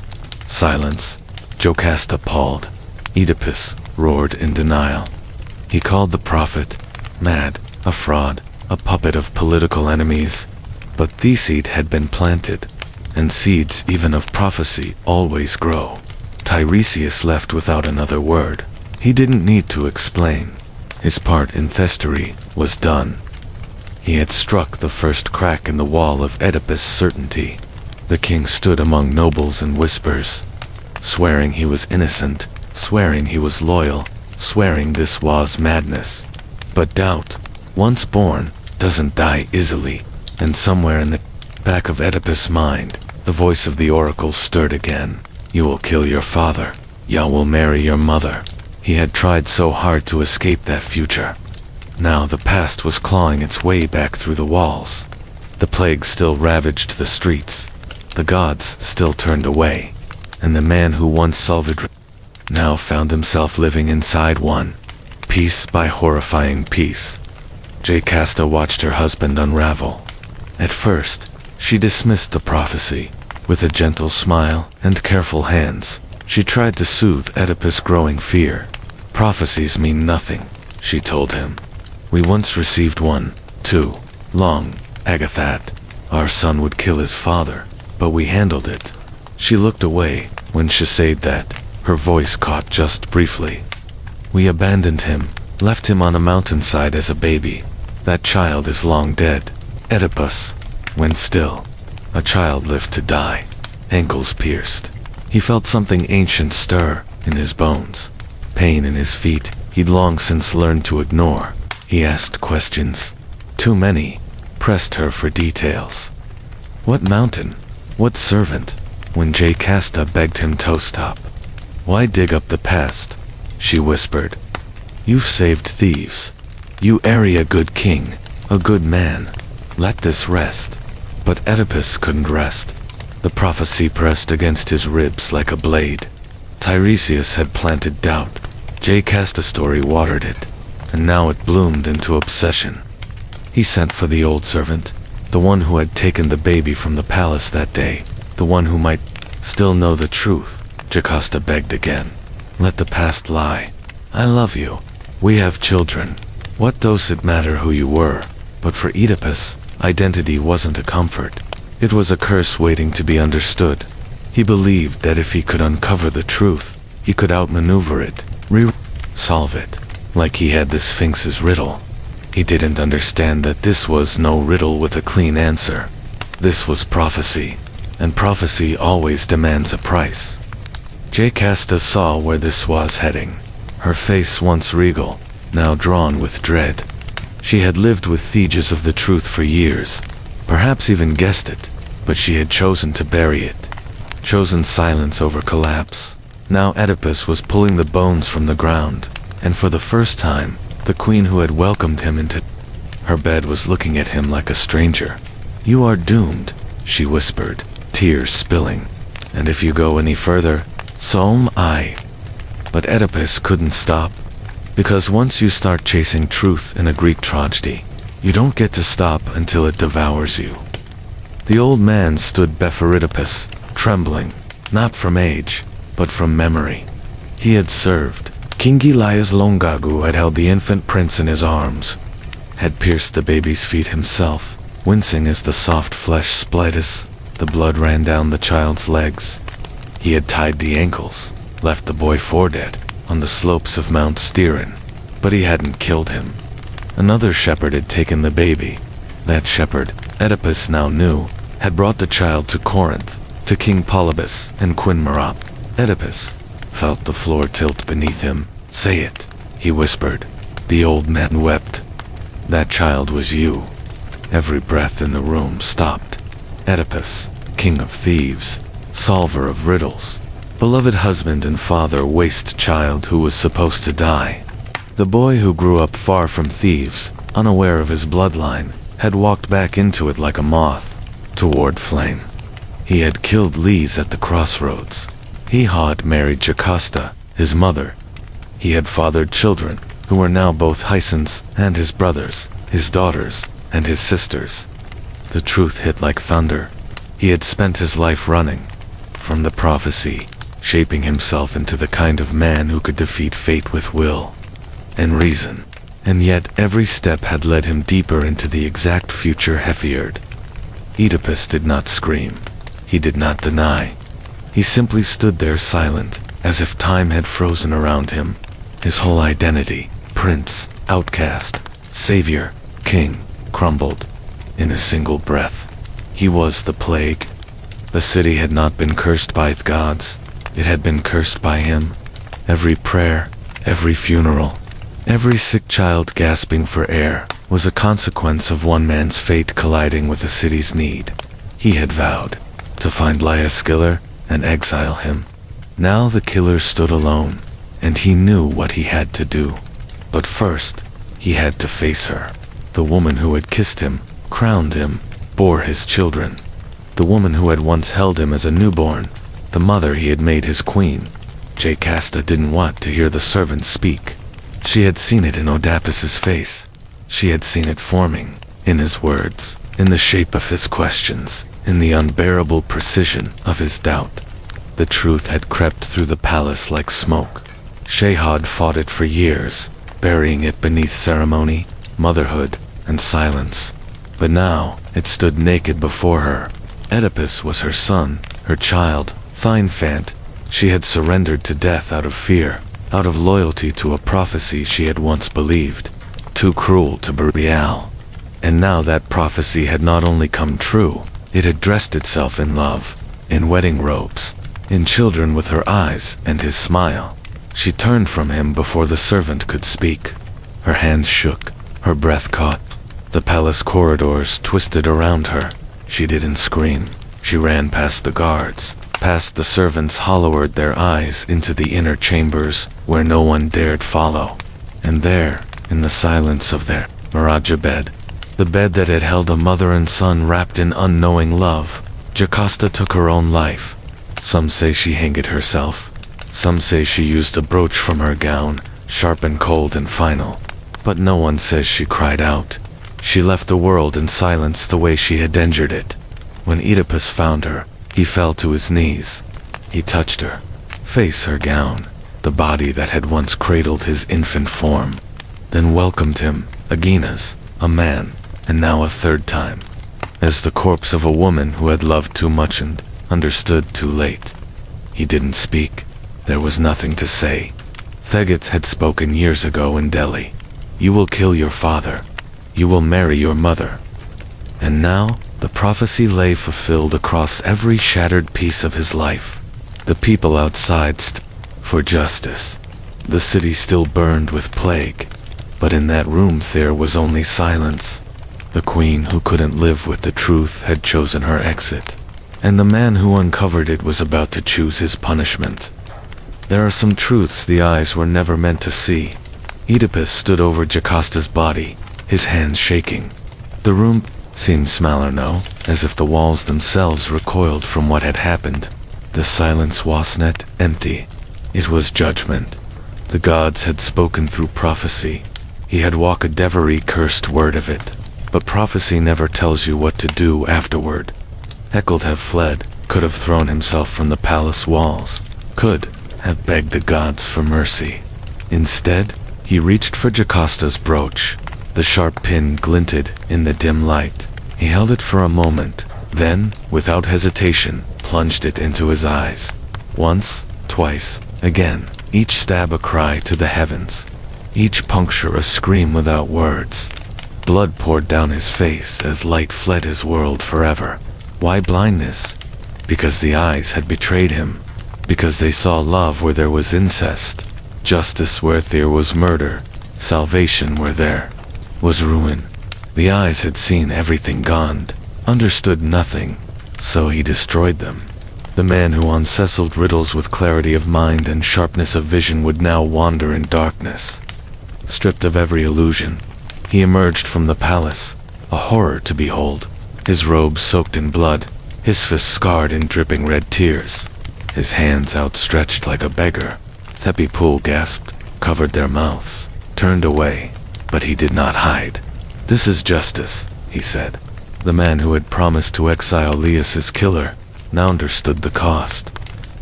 Silence. Jocasta appalled. Oedipus roared in denial. He called the prophet mad, a fraud, a puppet of political enemies. But the seed had been planted, and seeds even of prophecy always grow. Tiresias left without another word. He didn't need to explain. His part in history was done. He had struck the first crack in the wall of Oedipus' certainty. The king stood among nobles and whispers, swearing he was innocent, swearing he was loyal, swearing this was madness. But doubt, once born, doesn't die easily, and somewhere in the back of Oedipus' mind, the voice of the oracle stirred again. "You will kill your father. You will marry your mother." He had tried so hard to escape that future. Now the past was clawing its way back through the walls. The plague still ravaged the streets. The gods still turned away. And the man who once solved now found himself living inside one, piece by horrifying piece. Jocasta watched her husband unravel. At first, she dismissed the prophecy. With a gentle smile and careful hands, she tried to soothe Oedipus' growing fear. "Prophecies mean nothing," she told him. "We once received one, too long, Agathat. Our son would kill his father, but we handled it." She looked away when she said that, her voice caught just briefly. "We abandoned him, left him on a mountainside as a baby. That child is long dead." Oedipus went still. A child lived to die, ankles pierced. He felt something ancient stir in his bones, pain in his feet he'd long since learned to ignore. He asked questions. Too many. Pressed her for details. What mountain? What servant? When Jocasta begged him to stop. "Why dig up the past?" she whispered. You've saved thieves. You are a good king, a good man. Let this rest. But Oedipus couldn't rest. The prophecy pressed against his ribs like a blade. Tiresias had planted doubt. Jocasta story watered it, and now it bloomed into obsession. He sent for the old servant, the one who had taken the baby from the palace that day, the one who might still know the truth. Jocasta begged again. Let the past lie. I love you. We have children. What does it matter who you were? But for Oedipus, identity wasn't a comfort. It was a curse waiting to be understood. He believed that if he could uncover the truth, he could outmaneuver it, solve it, like he had the Sphinx's riddle. He didn't understand that this was no riddle with a clean answer. This was prophecy, and prophecy always demands a price. Jocasta saw where this was heading. Her face once regal, now drawn with dread. She had lived with thieves of the truth for years, perhaps even guessed it, but she had chosen to bury it. Chosen silence over collapse. Now Oedipus was pulling the bones from the ground, and for the first time, the queen who had welcomed him into her bed was looking at him like a stranger. You are doomed, she whispered, tears spilling. And if you go any further, so am I. But Oedipus couldn't stop, because once you start chasing truth in a Greek tragedy, you don't get to stop until it devours you. The old man stood before Oedipus, trembling, not from age, but from memory. He had served. King Elias Longagu had held the infant prince in his arms, had pierced the baby's feet himself, wincing as the soft flesh split as the blood ran down the child's legs. He had tied the ankles, left the boy for dead, on the slopes of Mount Styron, but he hadn't killed him. Another shepherd had taken the baby. That shepherd, Oedipus now knew, had brought the child to Corinth, to King Polybus and Queen Merop. Oedipus felt the floor tilt beneath him. Say it, he whispered. The old man wept. That child was you. Every breath in the room stopped. Oedipus, king of thieves, solver of riddles, beloved husband and father, waste child who was supposed to die. The boy who grew up far from thieves, unaware of his bloodline, had walked back into it like a moth, toward flame. He had killed Lise at the crossroads. He had married Jocasta, his mother. He had fathered children, who were now both Hysons and his brothers, his daughters, and his sisters. The truth hit like thunder. He had spent his life running from the prophecy, shaping himself into the kind of man who could defeat fate with will and reason. And yet every step had led him deeper into the exact future he feared. Oedipus did not scream. He did not deny. He simply stood there silent, as if time had frozen around him. His whole identity, prince, outcast, savior, king, crumbled in a single breath. He was the plague. The city had not been cursed by the gods. It had been cursed by him. Every prayer, every funeral, every sick child gasping for air was a consequence of one man's fate colliding with the city's need. He had vowed to find Laïscilla and exile him. Now the killer stood alone, and he knew what he had to do. But first, he had to face her. The woman who had kissed him, crowned him, bore his children. The woman who had once held him as a newborn, the mother he had made his queen. Jocasta didn't want to hear the servants speak. She had seen it in Oedipus's face. She had seen it forming, in his words, in the shape of his questions, in the unbearable precision of his doubt. The truth had crept through the palace like smoke. She had fought it for years, burying it beneath ceremony, motherhood, and silence. But now, it stood naked before her. Oedipus was her son, her child, fine fant. She had surrendered to death out of fear, out of loyalty to a prophecy she had once believed. Too cruel to be real. And now that prophecy had not only come true, it had dressed itself in love, in wedding robes, in children with her eyes and his smile. She turned from him before the servant could speak. Her hands shook, her breath caught. The palace corridors twisted around her. She didn't scream. She ran past the guards, past the servants, hollowered their eyes into the inner chambers where no one dared follow. And there, in the silence of their Miraja bed, the bed that had held a mother and son wrapped in unknowing love, Jocasta took her own life. Some say she hanged herself. Some say she used a brooch from her gown, sharp and cold and final. But no one says she cried out. She left the world in silence the way she had entered it. When Oedipus found her, he fell to his knees. He touched her face, her gown, the body that had once cradled his infant form, then welcomed him, Aeneas, a man, and now a third time, as the corpse of a woman who had loved too much and understood too late. He didn't speak. There was nothing to say. Thegets had spoken years ago in Delhi. You will kill your father. You will marry your mother. And now, the prophecy lay fulfilled across every shattered piece of his life. The people outside for justice. The city still burned with plague. But in that room there was only silence. The queen who couldn't live with the truth had chosen her exit. And the man who uncovered it was about to choose his punishment. There are some truths the eyes were never meant to see. Oedipus stood over Jocasta's body, his hands shaking. The room seemed smaller now, as if the walls themselves recoiled from what had happened. The silence wasn't empty. It was judgment. The gods had spoken through prophecy. He had walked every cursed word of it. But prophecy never tells you what to do afterward. Could have fled, could have thrown himself from the palace walls, could have begged the gods for mercy. Instead, he reached for Jocasta's brooch. The sharp pin glinted in the dim light. He held it for a moment, then, without hesitation, plunged it into his eyes. Once, twice, again, each stab a cry to the heavens. Each puncture a scream without words. Blood poured down his face as light fled his world forever. Why blindness? Because the eyes had betrayed him. Because they saw love where there was incest, justice where there was murder, salvation where there was ruin. The eyes had seen everything gone, understood nothing, so he destroyed them. The man who unsettled riddles with clarity of mind and sharpness of vision would now wander in darkness. Stripped of every illusion, he emerged from the palace, a horror to behold. His robes soaked in blood, his fists scarred in dripping red tears, his hands outstretched like a beggar. Thepipool gasped, covered their mouths, turned away, but he did not hide. This is justice, he said. The man who had promised to exile Laius's killer now understood the cost.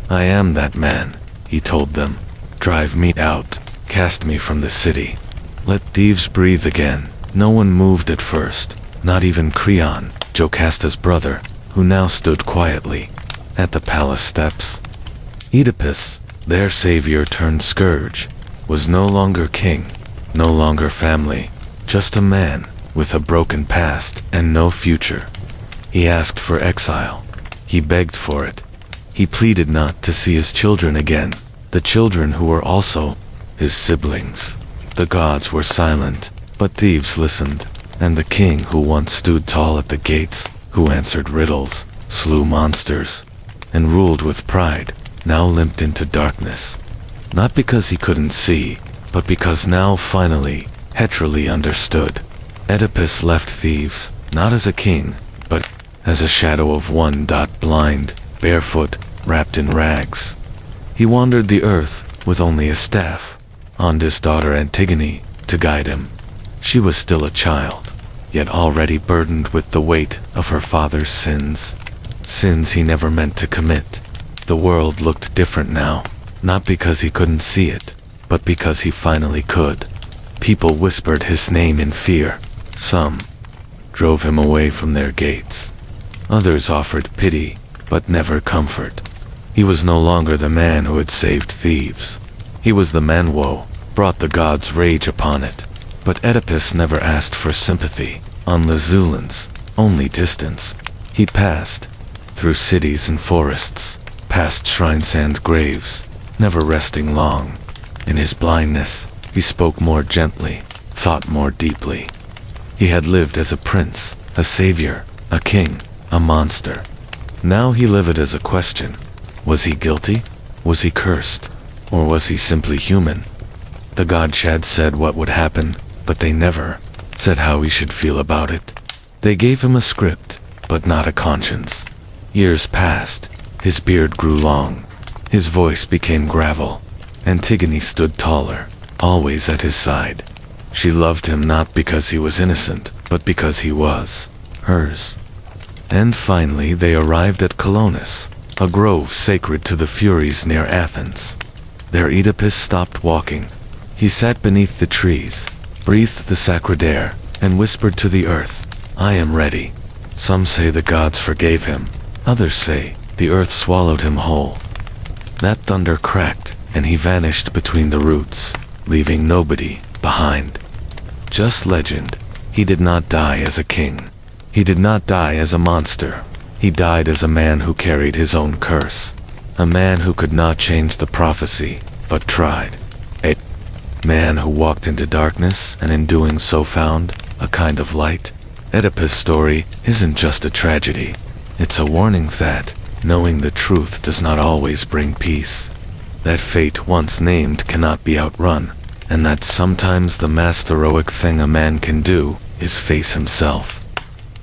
I am that man, he told them. Drive me out, cast me from the city. Let thieves breathe again. No one moved at first, not even Creon, Jocasta's brother, who now stood quietly at the palace steps. Oedipus, their savior turned scourge, was no longer king, no longer family, just a man with a broken past and no future. He asked for exile. He begged for it. He pleaded not to see his children again, the children who were also his siblings. The gods were silent, but thieves listened, and the king who once stood tall at the gates, who answered riddles, slew monsters, and ruled with pride, now limped into darkness. Not because he couldn't see, but because now finally, Hetrali understood. Oedipus left thieves, not as a king, but as a shadow of one. Blind, barefoot, wrapped in rags. He wandered the earth with only a staff, and his daughter Antigone to guide him. She was still a child, yet already burdened with the weight of her father's sins. Sins he never meant to commit. The world looked different now, not because he couldn't see it, but because he finally could. People whispered his name in fear. Some drove him away from their gates. Others offered pity, but never comfort. He was no longer the man who had saved thieves. He was the man who brought the gods' rage upon it. But Oedipus never asked for sympathy. On the Zulans, only distance. He passed through cities and forests, past shrines and graves, never resting long. In his blindness, he spoke more gently, thought more deeply. He had lived as a prince, a savior, a king, a monster. Now he lived as a question. Was he guilty? Was he cursed? Or was he simply human? The gods had said what would happen, but they never said how he should feel about it. They gave him a script, but not a conscience. Years passed. His beard grew long. His voice became gravel. Antigone stood taller, always at his side. She loved him not because he was innocent, but because he was hers. And finally they arrived at Colonus, a grove sacred to the Furies near Athens. There Oedipus stopped walking. He sat beneath the trees, breathed the sacred air, and whispered to the earth, "I am ready." Some say the gods forgave him. Others say the earth swallowed him whole. That thunder cracked, and he vanished between the roots, leaving nobody behind. Just legend. He did not die as a king. He did not die as a monster. He died as a man who carried his own curse. A man who could not change the prophecy, but tried. A man who walked into darkness and in doing so found a kind of light. Oedipus' story isn't just a tragedy. It's a warning that knowing the truth does not always bring peace. That fate once named cannot be outrun, and that sometimes the most heroic thing a man can do is face himself.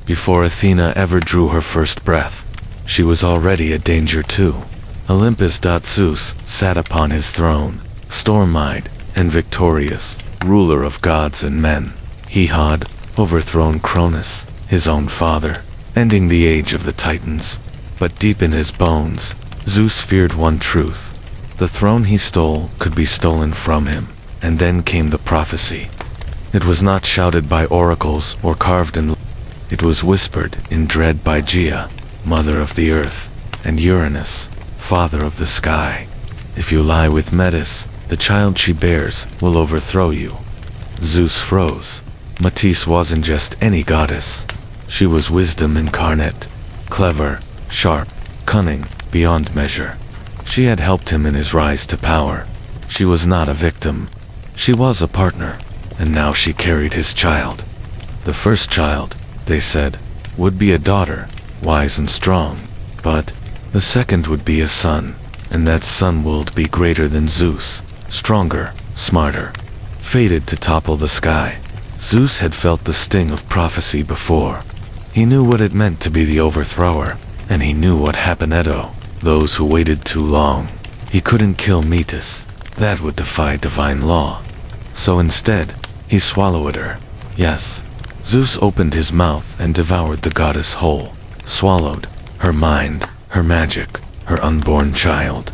Before Athena ever drew her first breath, she was already a danger too. Olympus. Zeus sat upon his throne, storm-eyed and victorious, ruler of gods and men. He had overthrown Cronus, his own father, ending the age of the Titans. But deep in his bones, Zeus feared one truth. The throne he stole could be stolen from him. And then came the prophecy. It was not shouted by oracles or carved in. It was whispered in dread by Gaia, mother of the earth, and Uranus, father of the sky. If you lie with Metis, the child she bears will overthrow you. Zeus froze. Metis wasn't just any goddess. She was wisdom incarnate, clever, sharp, cunning, beyond measure. She had helped him in his rise to power. She was not a victim. She was a partner, and now she carried his child. The first child, they said, would be a daughter, wise and strong, but the second would be a son, and that son would be greater than Zeus, stronger, smarter, fated to topple the sky. Zeus had felt the sting of prophecy before. He knew what it meant to be the overthrower, and he knew what happened to those who waited too long. He couldn't kill Metis. That would defy divine law. So instead, he swallowed her. Yes, Zeus opened his mouth and devoured the goddess whole. Swallowed her mind, her magic, her unborn child.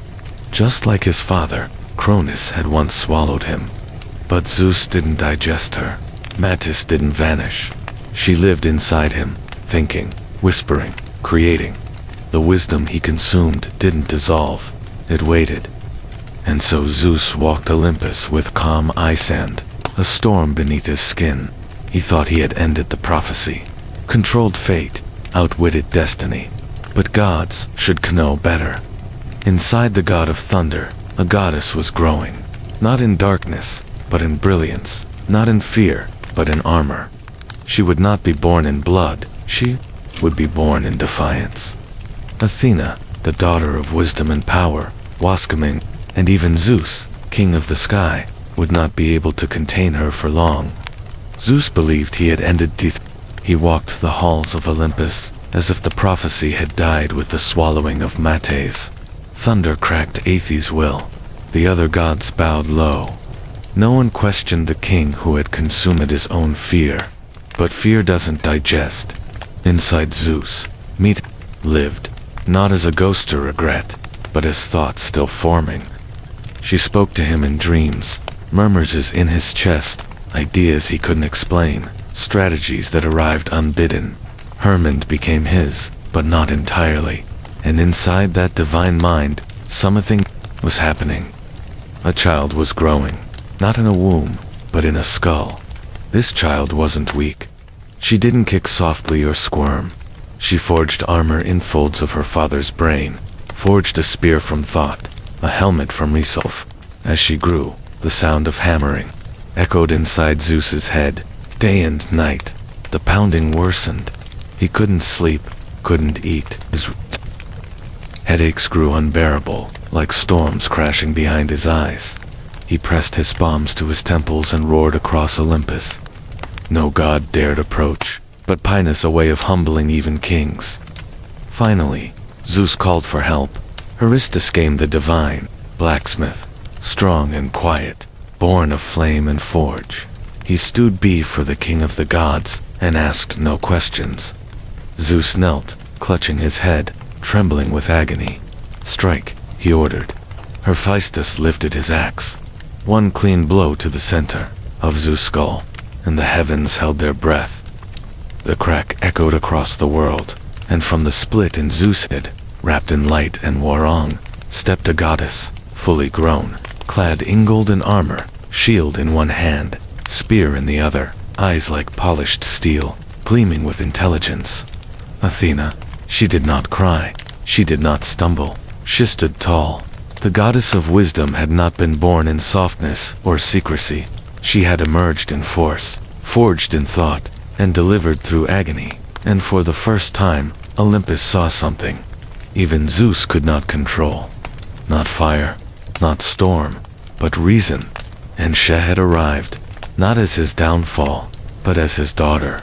Just like his father, Cronus had once swallowed him. But Zeus didn't digest her. Metis didn't vanish. She lived inside him, thinking, whispering, creating. The wisdom he consumed didn't dissolve. It waited. And so Zeus walked Olympus with calm eye sand, a storm beneath his skin. He thought he had ended the prophecy, controlled fate, outwitted destiny. But gods should know better. Inside the god of thunder, a goddess was growing. Not in darkness, but in brilliance. Not in fear, but in armor. She would not be born in blood. She would be born in defiance. Athena, the daughter of wisdom and power, was coming. And even Zeus, king of the sky, would not be able to contain her for long. Zeus believed he had ended the. He walked the halls of Olympus, as if the prophecy had died with the swallowing of Metis. Thunder cracked Athe's will. The other gods bowed low. No one questioned the king who had consumed his own fear. But fear doesn't digest. Inside Zeus, Metis lived, not as a ghost or regret, but as thought still forming. She spoke to him in dreams, murmurs in his chest, ideas he couldn't explain, strategies that arrived unbidden. Hermond became his, but not entirely. And inside that divine mind, something was happening. A child was growing, not in a womb, but in a skull. This child wasn't weak. She didn't kick softly or squirm. She forged armor in folds of her father's brain, forged a spear from thought, a helmet from resolve. As she grew, the sound of hammering echoed inside Zeus's head, day and night. The pounding worsened. He couldn't sleep, couldn't eat. His headaches grew unbearable, like storms crashing behind his eyes. He He pressed his palms to his temples and roared across Olympus. No god dared approach, but Pinus a way of humbling even kings. Finally, Zeus called for help. Aristus came, the divine blacksmith, strong and quiet, born of flame and forge. He stewed beef for the king of the gods and asked no questions. Zeus knelt, clutching his head, trembling with agony. Strike, he ordered. Hephaestus lifted his axe. One clean blow to the center of Zeus' skull, and the heavens held their breath. The crack echoed across the world, and from the split in Zeus' head, wrapped in light and warong, stepped a goddess, fully grown, clad in golden armor, shield in one hand, spear in the other, eyes like polished steel, gleaming with intelligence. Athena. She did not cry, she did not stumble, she stood tall. The goddess of wisdom had not been born in softness or secrecy. She had emerged in force, forged in thought, and delivered through agony. And for the first time, Olympus saw something even Zeus could not control. Not fire, not storm, but reason. And she had arrived, not as his downfall, but as his daughter.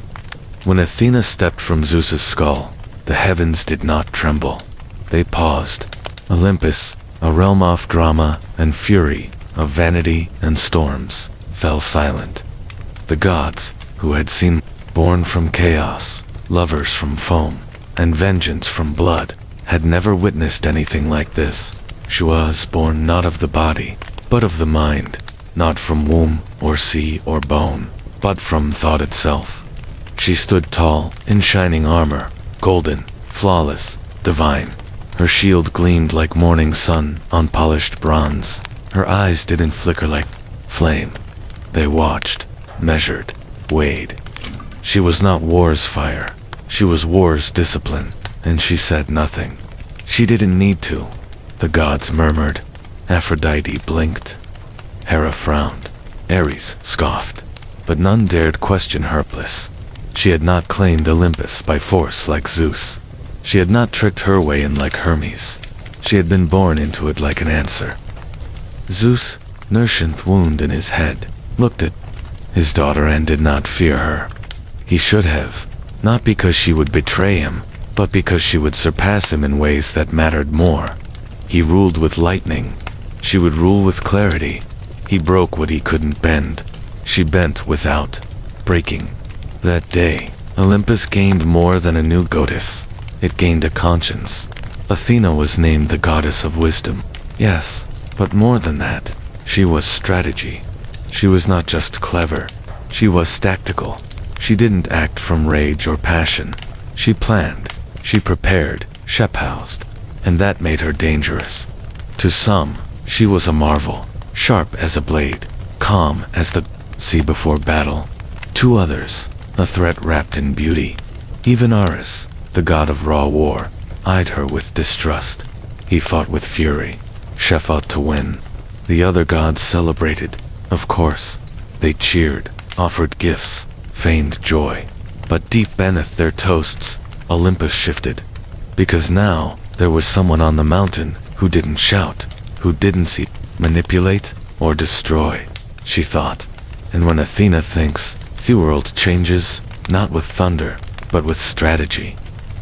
When Athena stepped from Zeus's skull, the heavens did not tremble. They paused. Olympus, a realm of drama and fury, of vanity and storms, fell silent. The gods, who had seen, born from chaos, lovers from foam, and vengeance from blood, had never witnessed anything like this. She was born not of the body, but of the mind, not from womb or sea or bone, but from thought itself. She stood tall, in shining armor, golden, flawless, divine. Her shield gleamed like morning sun on polished bronze. Her eyes didn't flicker like flame. They watched, measured, weighed. She was not war's fire. She was war's discipline, and she said nothing. She didn't need to. The gods murmured. Aphrodite blinked. Hera frowned. Ares scoffed. But none dared question her bliss. She had not claimed Olympus by force like Zeus. She had not tricked her way in like Hermes. She had been born into it like an answer. Zeus, nourishing wound in his head, looked at his daughter and did not fear her. He should have, not because she would betray him, but because she would surpass him in ways that mattered more. He ruled with lightning. She would rule with clarity. He broke what he couldn't bend. She bent without breaking. That day, Olympus gained more than a new goddess. It gained a conscience. Athena was named the goddess of wisdom. Yes, but more than that, she was strategy. She was not just clever. She was tactical. She didn't act from rage or passion. She planned. She prepared. She housed. And that made her dangerous. To some, she was a marvel, sharp as a blade, calm as the sea before battle. To others, a threat wrapped in beauty. Even Ares, the god of raw war, eyed her with distrust. He fought with fury. She fought to win. The other gods celebrated, of course. They cheered, offered gifts, feigned joy. But deep beneath their toasts, Olympus shifted. Because now, there was someone on the mountain who didn't shout, who didn't see, manipulate, or destroy, she thought. And when Athena thinks, the world changes, not with thunder, but with strategy.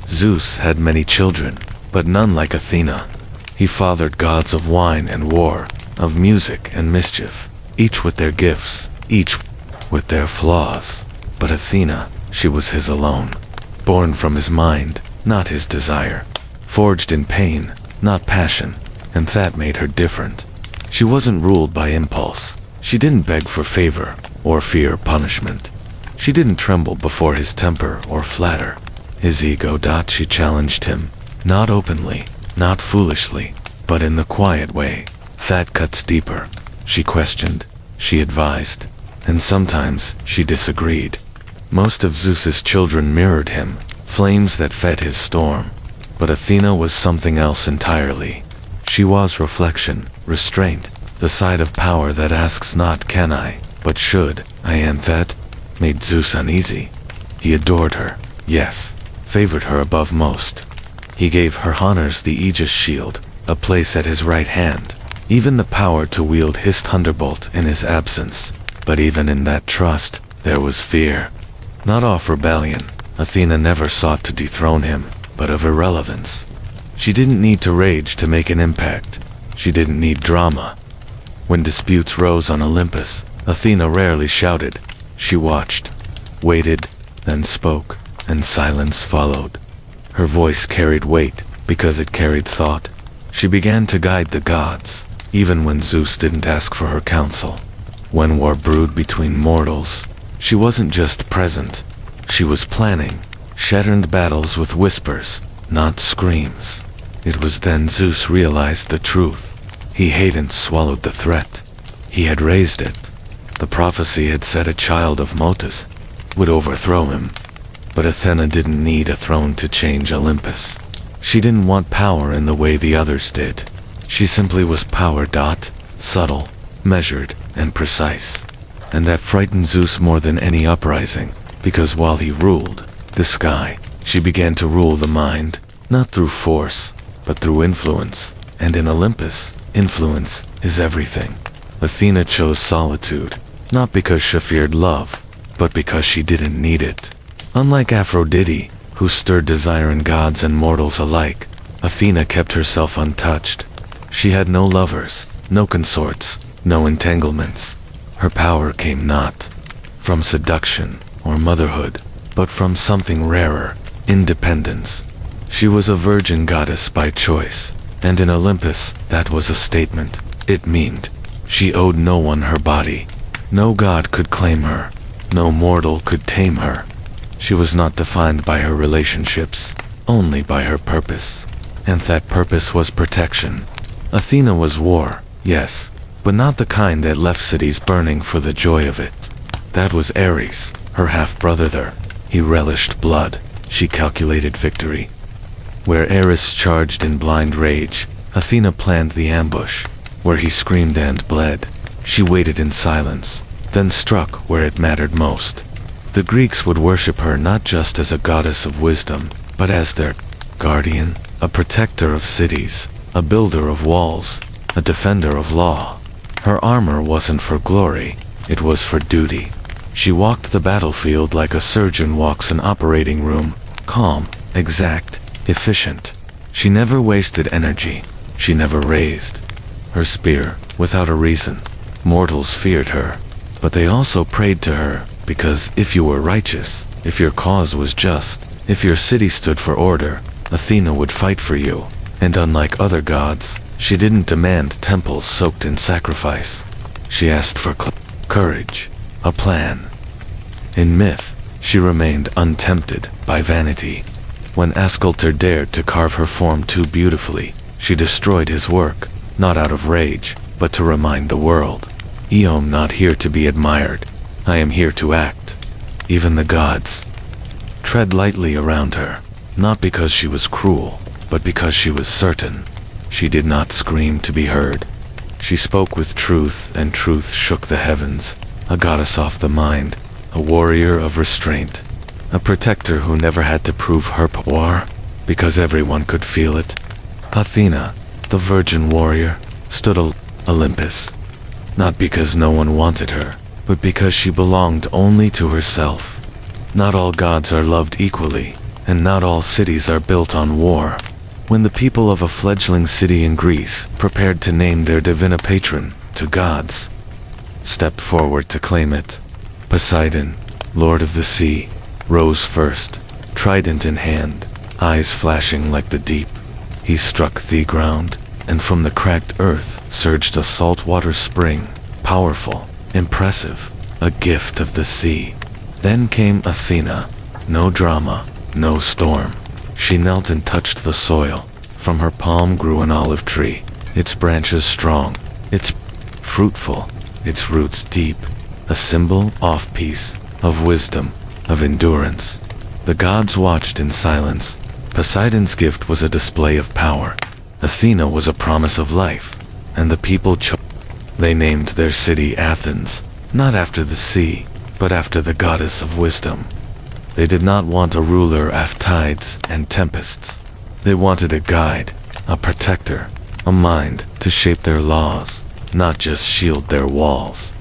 Zeus had many children, but none like Athena. He fathered gods of wine and war, of music and mischief, each with their gifts, each with their flaws. But Athena, she was his alone. Born from his mind, not his desire. Forged in pain, not passion, and that made her different. She wasn't ruled by impulse. She didn't beg for favor or fear punishment. She didn't tremble before his temper or flatter his ego. She challenged him, not openly, not foolishly, but in the quiet way that cuts deeper. She questioned, she advised, and sometimes she disagreed. Most of Zeus's children mirrored him, flames that fed his storm. But Athena was something else entirely. She was reflection, restraint, the side of power that asks not can I, but should I, and that made Zeus uneasy. He adored her, yes, favored her above most. He gave her honors the Aegis shield, a place at his right hand. even the power to wield his thunderbolt in his absence. But even in that trust, there was fear. Not of rebellion. Athena never sought to dethrone him, but of irrelevance. She didn't need to rage to make an impact. She didn't need drama. When disputes rose on Olympus, Athena rarely shouted. She watched, waited, then spoke, and silence followed. Her voice carried weight because it carried thought. She began to guide the gods, even when Zeus didn't ask for her counsel. When war brewed between mortals, she wasn't just present. She was planning, shattered battles with whispers, not screams. It was then Zeus realized the truth. He hadn't swallowed the threat. He had raised it. The prophecy had said a child of Motus would overthrow him. But Athena didn't need a throne to change Olympus. She didn't want power in the way the others did. She simply was power. Subtle, measured, and precise. And that frightened Zeus more than any uprising, because while he ruled the sky, she began to rule the mind, not through force, but through influence. And in Olympus, influence is everything. Athena chose solitude, not because she feared love, but because she didn't need it. Unlike Aphrodite, who stirred desire in gods and mortals alike, Athena kept herself untouched. She had no lovers, no consorts, no entanglements. Her power came not from seduction or motherhood, but from something rarer, independence. She was a virgin goddess by choice, and in Olympus, that was a statement. It meant she owed no one her body. No god could claim her. No mortal could tame her. She was not defined by her relationships, only by her purpose. And that purpose was protection. Athena was war, yes, but not the kind that left cities burning for the joy of it. That was Ares, her half-brother there. He relished blood. She calculated victory. Where Ares charged in blind rage, Athena planned the ambush. Where he screamed and bled, she waited in silence, then struck where it mattered most. The Greeks would worship her not just as a goddess of wisdom, but as their guardian, a protector of cities, a builder of walls, a defender of law. Her armor wasn't for glory, it was for duty. She walked the battlefield like a surgeon walks an operating room, calm, exact, efficient. She never wasted energy. She never raised her spear without a reason. Mortals feared her, but they also prayed to her, because if you were righteous, if your cause was just, if your city stood for order, Athena would fight for you. And unlike other gods, she didn't demand temples soaked in sacrifice. She asked for courage, a plan. In myth, she remained untempted by vanity. When Ascaltor dared to carve her form too beautifully, she destroyed his work, not out of rage, but to remind the world, I am not here to be admired, I am here to act. Even the gods tread lightly around her, not because she was cruel, but because she was certain. She did not scream to be heard. She spoke with truth, and truth shook the heavens. A goddess off the mind, a warrior of restraint, a protector who never had to prove her power, because everyone could feel it. Athena, the virgin warrior, stood Olympus, not because no one wanted her, but because she belonged only to herself. Not all gods are loved equally, and not all cities are built on war. When the people of a fledgling city in Greece prepared to name their divina patron to gods, stepped forward to claim it, Poseidon, lord of the sea, rose first, trident in hand, eyes flashing like the deep. He struck the ground, and from the cracked earth surged a saltwater spring, powerful, impressive, a gift of the sea. Then came Athena. No drama, no storm. She knelt and touched the soil. From her palm grew an olive tree, its branches strong, its fruitful, its roots deep, a symbol of peace, of wisdom, of endurance. The gods watched in silence. Poseidon's gift was a display of power. Athena was a promise of life, and the people chose. They named their city Athens, not after the sea, but after the goddess of wisdom. They did not want a ruler of tides and tempests. They wanted a guide, a protector, a mind to shape their laws, not just shield their walls.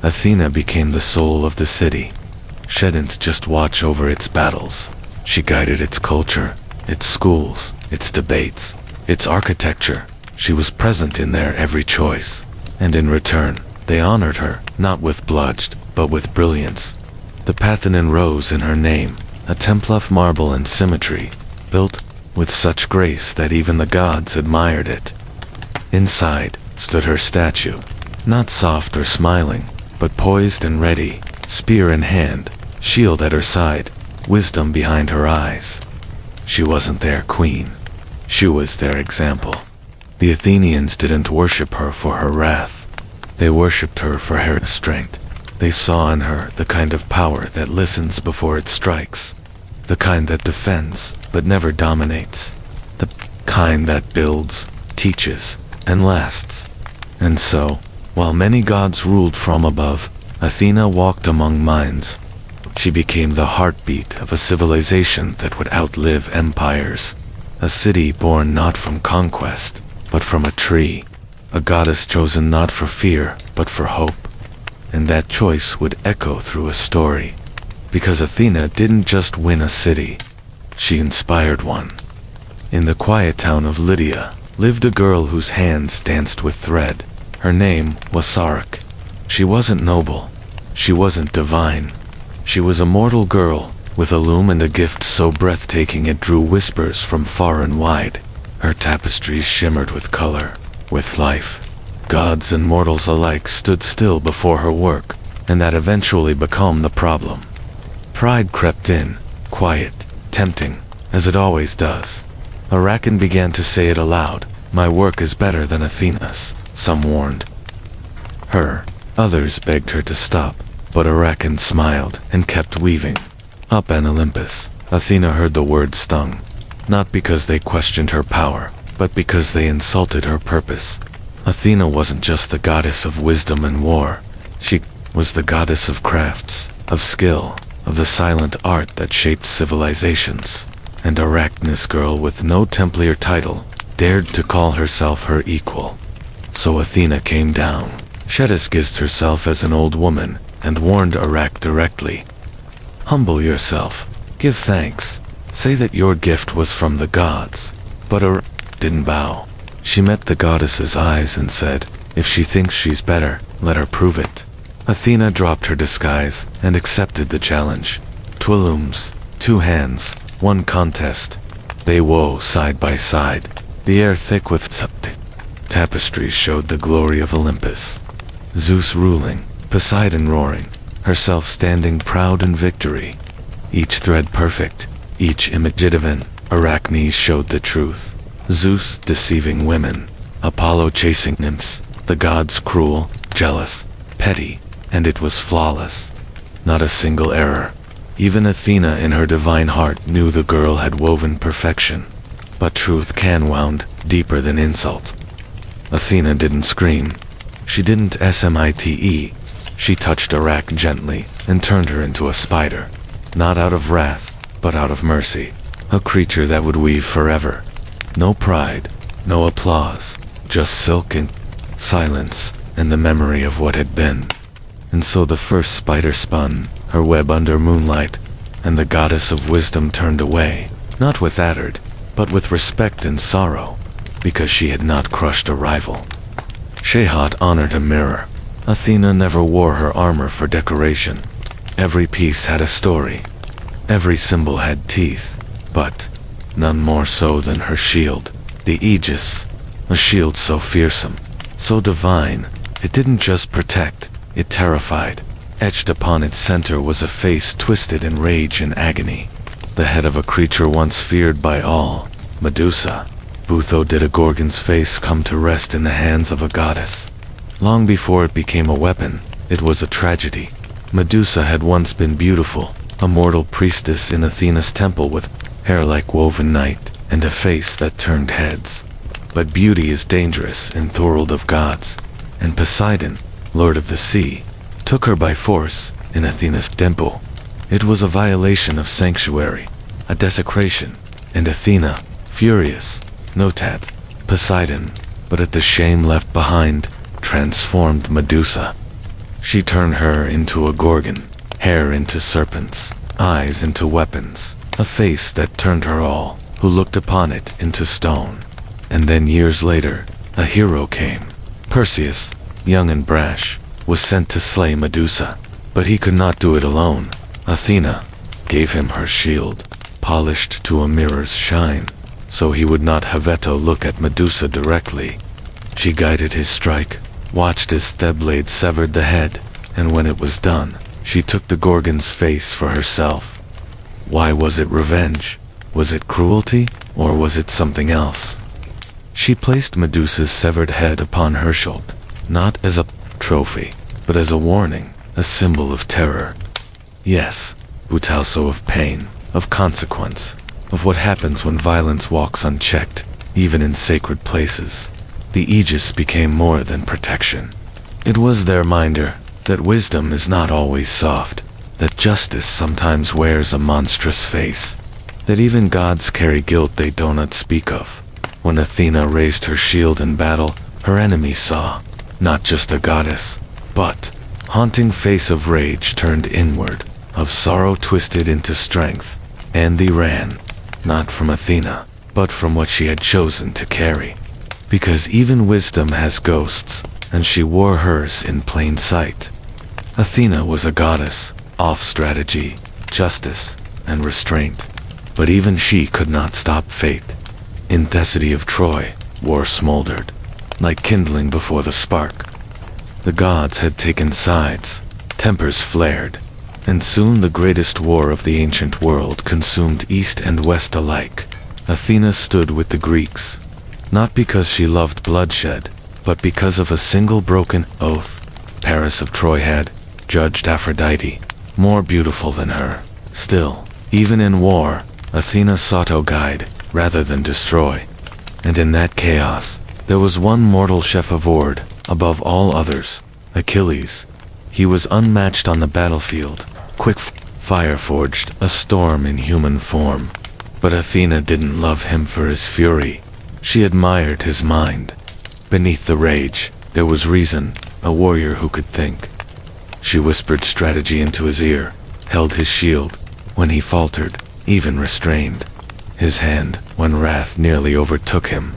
Athena became the soul of the city. She didn't just watch over its battles. She guided its culture, its schools, its debates, its architecture. She was present in their every choice. And in return, they honored her, not with bloodshed, but with brilliance. The Parthenon rose in her name, a temple of marble and symmetry, built with such grace that even the gods admired it. Inside stood her statue, not soft or smiling, but poised and ready, spear in hand, shield at her side, wisdom behind her eyes. She wasn't their queen. She was their example. The Athenians didn't worship her for her wrath. They worshipped her for her strength. They saw in her the kind of power that listens before it strikes, the kind that defends but never dominates, the kind that builds, teaches, and lasts. And so, while many gods ruled from above, Athena walked among minds. She became the heartbeat of a civilization that would outlive empires, a city born not from conquest, but from a tree, a goddess chosen not for fear, but for hope. And that choice would echo through a story, because Athena didn't just win a city, she inspired one. In the quiet town of Lydia lived a girl whose hands danced with thread. Her name was Sark. She wasn't noble. She wasn't divine. She was a mortal girl, with a loom and a gift so breathtaking it drew whispers from far and wide. Her tapestries shimmered with color, with life. Gods and mortals alike stood still before her work, and that eventually became the problem. Pride crept in, quiet, tempting, as it always does. Arachne began to say it aloud. My work is better than Athena's, some warned her. Others begged her to stop, but Arachne smiled and kept weaving. Up on Olympus, Athena heard the word stung, not because they questioned her power, but because they insulted her purpose. Athena wasn't just the goddess of wisdom and war. She was the goddess of crafts, of skill, of the silent art that shaped civilizations. And Arachne's girl with no Templiar title dared to call herself her equal. So Athena came down. She disguised herself as an old woman and warned Arachne directly. Humble yourself, give thanks, say that your gift was from the gods. But Arachne didn't bow. She met the goddess's eyes and said, if she thinks she's better, let her prove it. Athena dropped her disguise and accepted the challenge. 2 looms, 2 hands, 1 contest. They wove side by side, the air thick with tapestries showed the glory of Olympus. Zeus ruling, Poseidon roaring, herself standing proud in victory. Each thread perfect, each image divine. Arachne showed the truth. Zeus deceiving women, Apollo chasing nymphs, the gods cruel, jealous, petty, and it was flawless. Not a single error. Even Athena in her divine heart knew the girl had woven perfection. But truth can wound deeper than insult. Athena didn't scream. She didn't smite. She touched Arachne gently and turned her into a spider. Not out of wrath, but out of mercy. A creature that would weave forever. No pride, no applause, just silk and silence and the memory of what had been. And so the first spider spun, her web under moonlight, and the goddess of wisdom turned away, not with atard, but with respect and sorrow, because she had not crushed a rival. Shehat honored a mirror. Athena never wore her armor for decoration. Every piece had a story. Every symbol had teeth, but none more so than her shield, the Aegis, a shield so fearsome, so divine, it didn't just protect, it terrified. Etched upon its center was a face twisted in rage and agony, the head of a creature once feared by all, Medusa. Butho did a Gorgon's face come to rest in the hands of a goddess. Long before it became a weapon, it was a tragedy. Medusa had once been beautiful, a mortal priestess in Athena's temple with hair like woven night, and a face that turned heads. But beauty is dangerous in Thorold of gods, and Poseidon, lord of the sea, took her by force in Athena's temple. It was a violation of sanctuary, a desecration, and Athena, furious, notat, Poseidon, but at the shame left behind, transformed Medusa. She turned her into a gorgon, hair into serpents, eyes into weapons, a face that turned her all, who looked upon it, into stone. And then years later, a hero came. Perseus, young and brash, was sent to slay Medusa, but he could not do it alone. Athena gave him her shield, polished to a mirror's shine, so he would not have to look at Medusa directly. She guided his strike, watched as the blade severed the head, and when it was done, she took the Gorgon's face for herself. Why was it revenge? Was it cruelty, or was it something else? She placed Medusa's severed head upon her shoulder, not as a trophy, but as a warning, a symbol of terror. Yes, but also of pain, of consequence, of what happens when violence walks unchecked, even in sacred places. The aegis became more than protection. It was their reminder that wisdom is not always soft, that justice sometimes wears a monstrous face, that even gods carry guilt they do not speak of. When Athena raised her shield in battle, her enemies saw not just a goddess, but haunting face of rage turned inward, of sorrow twisted into strength, and they ran, not from Athena, but from what she had chosen to carry. Because even wisdom has ghosts, and she wore hers in plain sight. Athena was a goddess, off strategy, justice, and restraint. But even she could not stop fate. In the city of Troy, war smoldered, like kindling before the spark. The gods had taken sides, tempers flared, and soon the greatest war of the ancient world consumed east and west alike. Athena stood with the Greeks, not because she loved bloodshed, but because of a single broken oath. Paris of Troy had judged Aphrodite, more beautiful than her. Still, even in war, Athena sought to guide, rather than destroy. And in that chaos, there was one mortal chef avowed, above all others, Achilles. He was unmatched on the battlefield, quick fire forged, a storm in human form. But Athena didn't love him for his fury. She admired his mind. Beneath the rage, there was reason, a warrior who could think. She whispered strategy into his ear, held his shield, when he faltered, even restrained his hand when wrath nearly overtook him.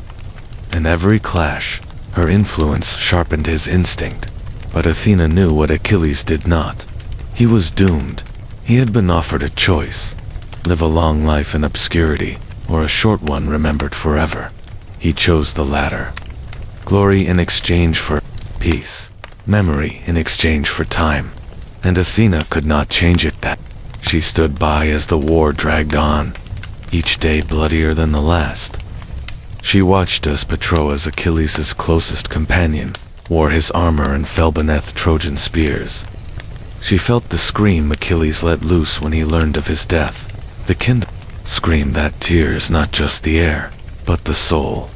In every clash, her influence sharpened his instinct, but Athena knew what Achilles did not. He was doomed. He had been offered a choice: live a long life in obscurity, or a short one remembered forever. He chose the latter. Glory in exchange for peace, memory in exchange for time, and Athena could not change it. That she stood by as the war dragged on, each day bloodier than the last. She watched as Patroclus, Achilles' closest companion, wore his armor and fell beneath Trojan spears. She felt the scream Achilles let loose when he learned of his death, the kind scream that tears not just the air, but the soul.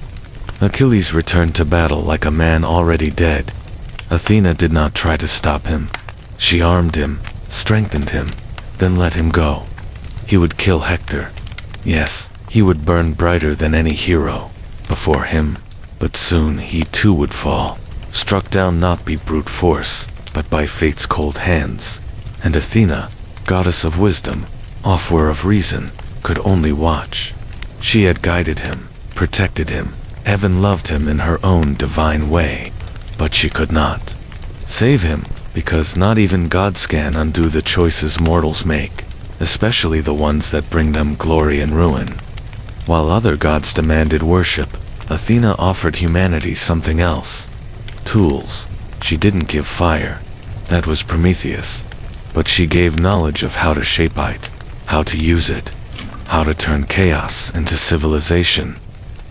Achilles returned to battle like a man already dead. Athena did not try to stop him. She armed him, strengthened him, then let him go. He would kill Hector. Yes, he would burn brighter than any hero before him, but soon he too would fall, struck down not by brute force, but by fate's cold hands. And Athena, goddess of wisdom, offerer of reason, could only watch. She had guided him, protected him, even loved him in her own divine way, but she could not save him, because not even gods can undo the choices mortals make, especially the ones that bring them glory and ruin. While other gods demanded worship, Athena offered humanity something else. Tools. She didn't give fire. That was Prometheus. But she gave knowledge of how to shape it, how to use it, how to turn chaos into civilization.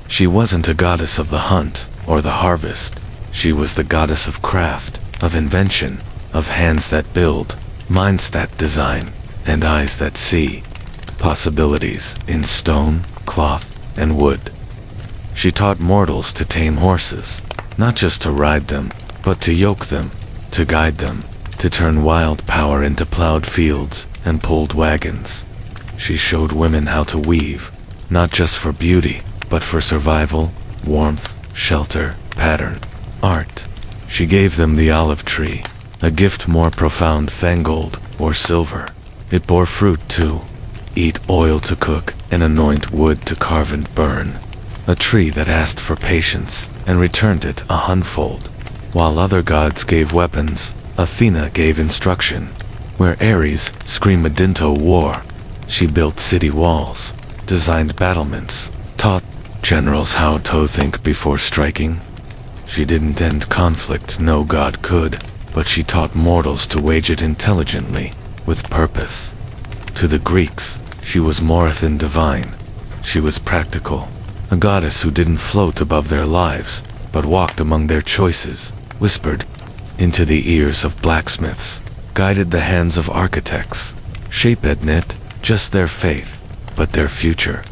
She wasn't a goddess of the hunt or the harvest. She was the goddess of craft, of invention, of hands that build, minds that design, and eyes that see possibilities in stone, cloth, and wood. She taught mortals to tame horses, not just to ride them, but to yoke them, to guide them, to turn wild power into plowed fields and pulled wagons. She showed women how to weave, not just for beauty, but for survival, warmth, shelter, pattern, art. She gave them the olive tree, a gift more profound than gold or silver. It bore fruit too. Eat oil to cook and anoint wood to carve and burn. A tree that asked for patience and returned it 100-fold. While other gods gave weapons, Athena gave instruction. Where Ares screamed into war, she built city walls, designed battlements, taught generals how to think before striking. She didn't end conflict, no god could, but she taught mortals to wage it intelligently, with purpose. To the Greeks, she was more than divine. She was practical, a goddess who didn't float above their lives, but walked among their choices, whispered into the ears of blacksmiths, guided the hands of architects, shaped not just their faith, but their future.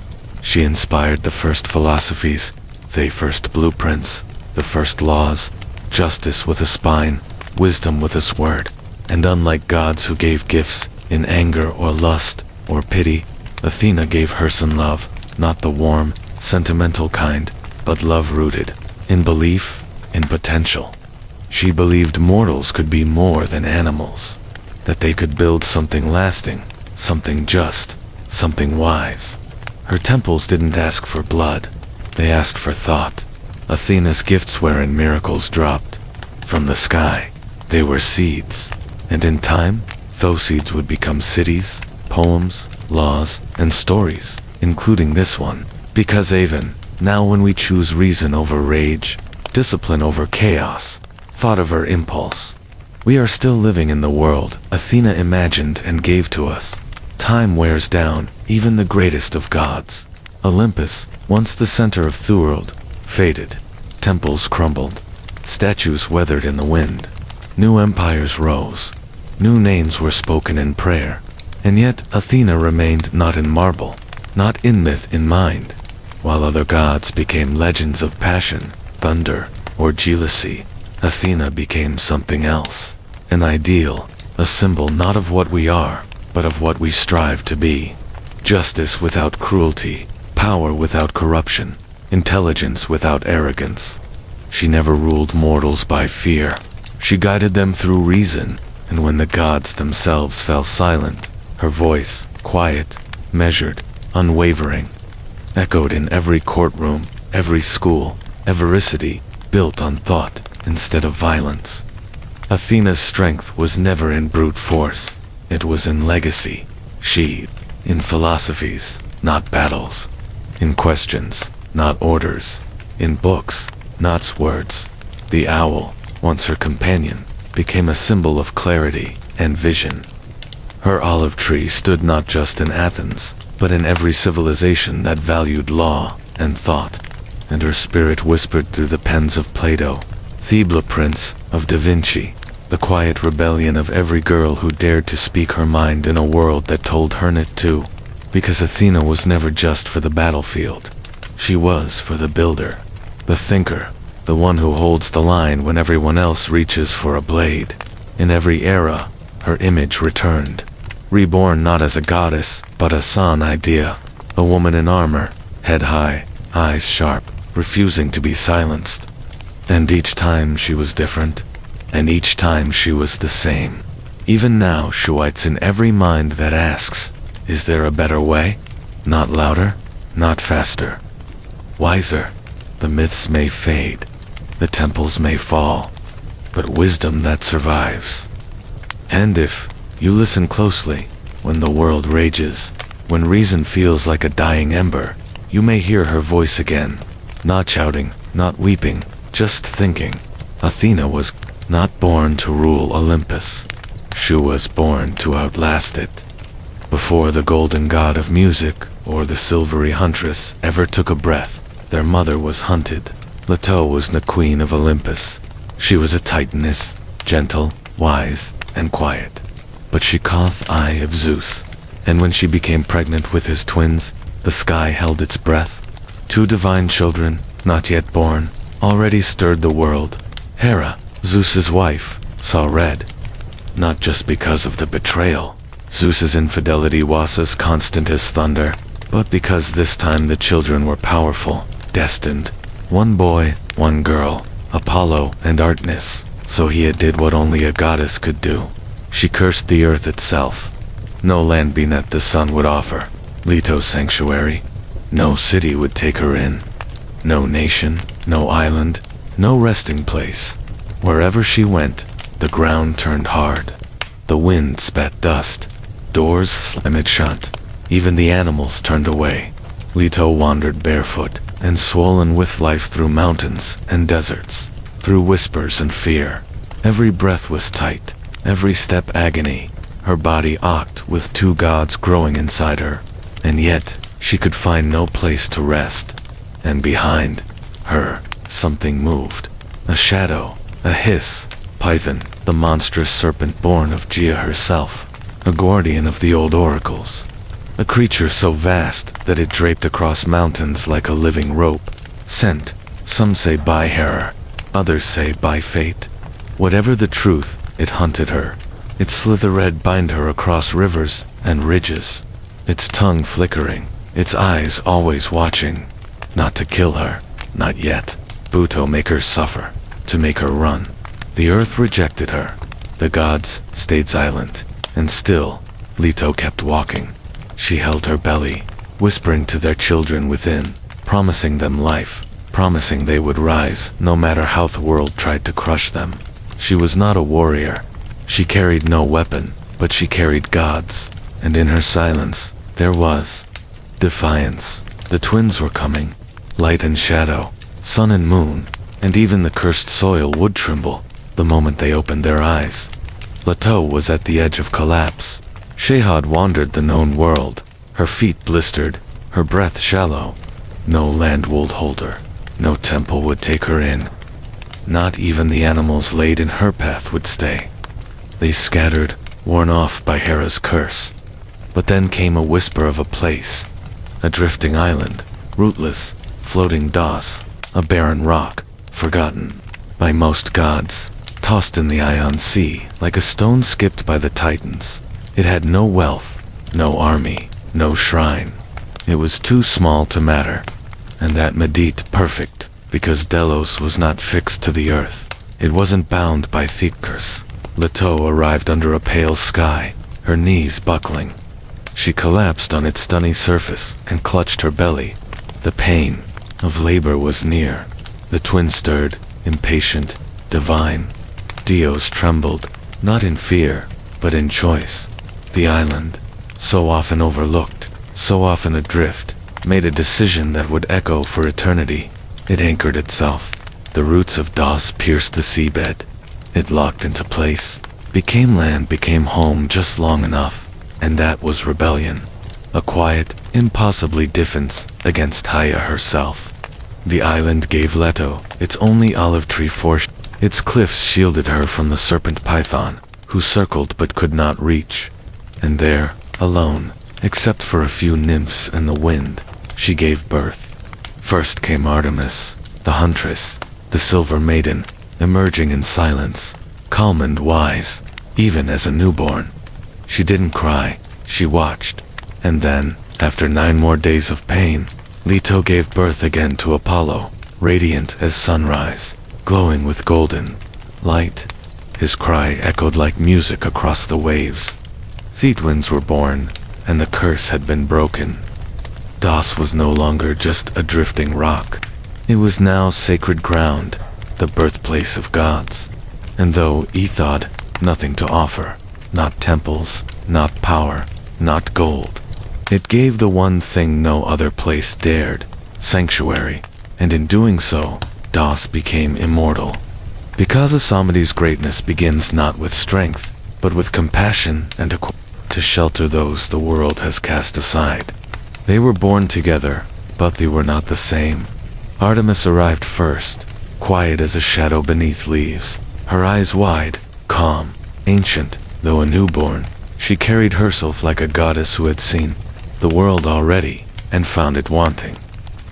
She inspired the first philosophies, the first blueprints, the first laws, justice with a spine, wisdom with a sword. And unlike gods who gave gifts in anger or lust or pity, Athena gave hers in love, not the warm, sentimental kind, but love rooted in belief, in potential. She believed mortals could be more than animals, that they could build something lasting, something just, something wise. Her temples didn't ask for blood, they asked for thought. Athena's gifts wherein miracles dropped from the sky. They were seeds, and in time, those seeds would become cities, poems, laws, and stories, including this one. Because even now when we choose reason over rage, discipline over chaos, thought over impulse, we are still living in the world Athena imagined and gave to us. Time wears down even the greatest of gods. Olympus, once the center of the world, faded. Temples crumbled. Statues weathered in the wind. New empires rose. New names were spoken in prayer. And yet Athena remained not in marble, not in myth in mind. While other gods became legends of passion, thunder, or jealousy, Athena became something else. An ideal, a symbol not of what we are, but of what we strive to be. Justice without cruelty, power without corruption, intelligence without arrogance. She never ruled mortals by fear. She guided them through reason, and when the gods themselves fell silent, her voice, quiet, measured, unwavering, echoed in every courtroom, every school, every city, built on thought instead of violence. Athena's strength was never in brute force, it was in legacy, sheathed in philosophies, not battles, in questions, not orders, in books, not words. The owl, once her companion, became a symbol of clarity and vision. Her olive tree stood not just in Athens, but in every civilization that valued law and thought, and her spirit whispered through the pens of Plato, the blueprints of Da Vinci, the quiet rebellion of every girl who dared to speak her mind in a world that told her not to, because Athena was never just for the battlefield. She was for the builder, the thinker, the one who holds the line when everyone else reaches for a blade. In every era, her image returned, reborn not as a goddess, but as an idea, a woman in armor, head high, eyes sharp, refusing to be silenced. And each time she was different, and each time she was the same. Even now she waits in every mind that asks, is there a better way? Not louder, not faster, wiser. The myths may fade, the temples may fall, but wisdom that survives. And if you listen closely, when the world rages, when reason feels like a dying ember, you may hear her voice again, not shouting, not weeping, just thinking. Athena was not born to rule Olympus. She was born to outlast it. Before the golden god of music or the silvery huntress ever took a breath, their mother was hunted. Leto was the queen of Olympus. She was a titaness, gentle, wise, and quiet. But she caught the eye of Zeus, and when she became pregnant with his twins, the sky held its breath. Two divine children, not yet born, already stirred the world. Hera, Zeus's wife, saw red. Not just because of the betrayal. Zeus's infidelity was as constant as thunder, but because this time the children were powerful, destined. One boy, one girl, Apollo and Artemis, so he had did what only a goddess could do. She cursed the earth itself. No land beneath the sun would offer Leto's sanctuary. No city would take her in. No nation, no island, no resting place. Wherever she went, the ground turned hard. The wind spat dust. Doors slammed shut. Even the animals turned away. Leto wandered barefoot and swollen with life through mountains and deserts, through whispers and fear. Every breath was tight, every step agony. Her body ached with two gods growing inside her, and yet she could find no place to rest. And behind her, something moved. A shadow, a hiss. Python, the monstrous serpent born of Gaia herself, a guardian of the old oracles. A creature so vast that it draped across mountains like a living rope, sent, some say by Hera, others say by fate. Whatever the truth, it hunted her. Its slithered bind her across rivers and ridges, its tongue flickering, its eyes always watching. Not to kill her, not yet, but to make her suffer, to make her run. The earth rejected her. The gods stayed silent, and still, Leto kept walking. She held her belly, whispering to their children within, promising them life, promising they would rise no matter how the world tried to crush them. She was not a warrior. She carried no weapon, but she carried gods, and in her silence, there was defiance. The twins were coming, light and shadow, sun and moon, and even the cursed soil would tremble the moment they opened their eyes. Leto was at the edge of collapse. Shehad wandered the known world, her feet blistered, her breath shallow. No land would hold her, no temple would take her in. Not even the animals laid in her path would stay. They scattered, worn off by Hera's curse. But then came a whisper of a place, a drifting island, rootless, floating doss, a barren rock, forgotten by most gods, tossed in the Ion Sea like a stone skipped by the Titans. It had no wealth, no army, no shrine. It was too small to matter, and that Medit perfect, because Delos was not fixed to the earth. It wasn't bound by Thecus. Leto arrived under a pale sky, her knees buckling. She collapsed on its stony surface and clutched her belly. The pain of labor was near. The twin stirred, impatient, divine. Dios trembled, not in fear, but in choice. The island, so often overlooked, so often adrift, made a decision that would echo for eternity. It anchored itself. The roots of Dos pierced the seabed. It locked into place, became land, became home just long enough, and that was rebellion. A quiet, impossibly defense against Gaia herself. The island gave Leto its only olive tree forest. Its cliffs shielded her from the serpent Python, who circled but could not reach. And there, alone, except for a few nymphs and the wind, she gave birth. First came Artemis, the huntress, the silver maiden, emerging in silence, calm and wise, even as a newborn. She didn't cry, she watched. And then, after 9 more days of pain, Leto gave birth again to Apollo, radiant as sunrise, glowing with golden light. His cry echoed like music across the waves. Sea twins were born, and the curse had been broken. Dos was no longer just a drifting rock. It was now sacred ground, the birthplace of gods. And though Ethod, nothing to offer, not temples, not power, not gold, it gave the one thing no other place dared, sanctuary, and in doing so, Dos became immortal. Because Asamadi's greatness begins not with strength, but with compassion and to shelter those the world has cast aside. They were born together, but they were not the same. Artemis arrived first, quiet as a shadow beneath leaves, her eyes wide, calm, ancient, though a newborn. She carried herself like a goddess who had seen the world already and found it wanting.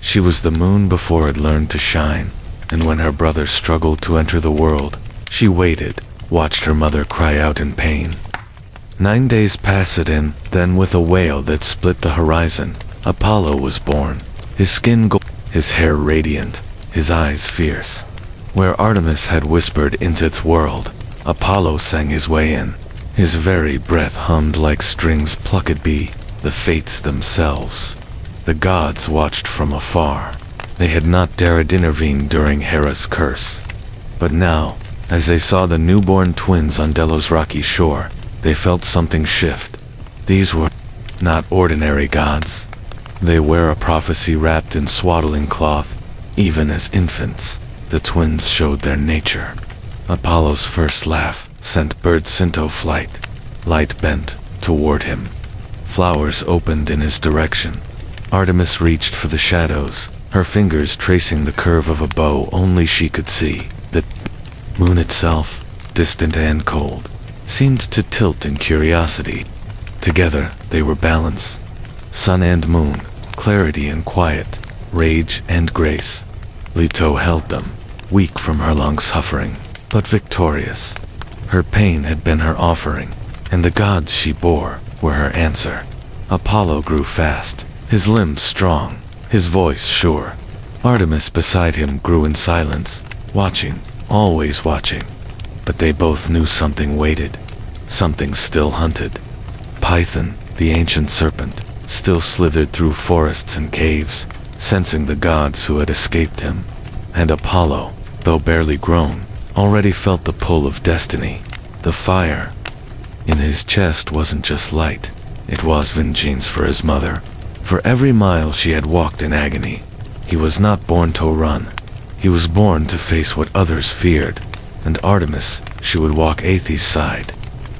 She was the moon before it learned to shine, and when her brother struggled to enter the world, she waited, watched her mother cry out in pain. 9 days passed and then with a wail that split the horizon, Apollo was born. His skin gold, his hair radiant, his eyes fierce. Where Artemis had whispered into its world, Apollo sang his way in. His very breath hummed like strings plucked be the fates themselves. The gods watched from afar. They had not dared intervene during Hera's curse. But now, as they saw the newborn twins on Delos' rocky shore, they felt something shift. These were not ordinary gods. They were a prophecy wrapped in swaddling cloth. Even as infants, the twins showed their nature. Apollo's first laugh sent birds into flight. Light bent toward him. Flowers opened in his direction. Artemis reached for the shadows, her fingers tracing the curve of a bow only she could see. The moon itself, distant and cold, seemed to tilt in curiosity. Together, they were balance. Sun and moon, clarity and quiet, rage and grace. Leto held them, weak from her long suffering, but victorious. Her pain had been her offering, and the gods she bore were her answer. Apollo grew fast, his limbs strong, his voice sure. Artemis beside him grew in silence, watching, always watching. But they both knew something waited, something still hunted. Python, the ancient serpent, still slithered through forests and caves, sensing the gods who had escaped him. And Apollo, though barely grown, already felt the pull of destiny. The fire in his chest wasn't just light, it was vengeance for his mother. For every mile she had walked in agony, he was not born to run. He was born to face what others feared, and Artemis, she would walk Athe's side.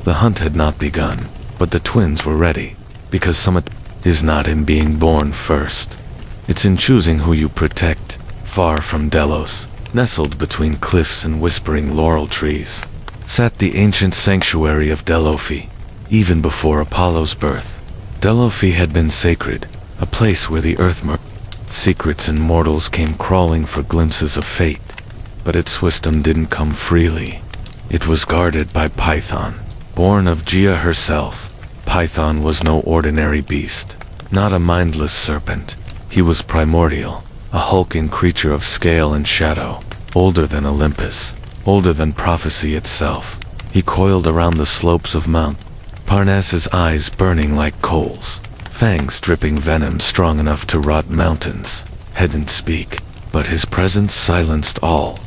The hunt had not begun, but the twins were ready, because summit is not in being born first. It's in choosing who you protect. Far from Delos, nestled between cliffs and whispering laurel trees, sat the ancient sanctuary of Delphi. Even before Apollo's birth, Delphi had been sacred, a place where the earth secrets and mortals came crawling for glimpses of fate. But its wisdom didn't come freely. It was guarded by Python, born of Gaia herself. Python was no ordinary beast, not a mindless serpent. He was primordial, a hulking creature of scale and shadow, older than Olympus, older than prophecy itself. He coiled around the slopes of Mount Parnassus, eyes burning like coals, fangs dripping venom strong enough to rot mountains. He didn't speak, but his presence silenced all.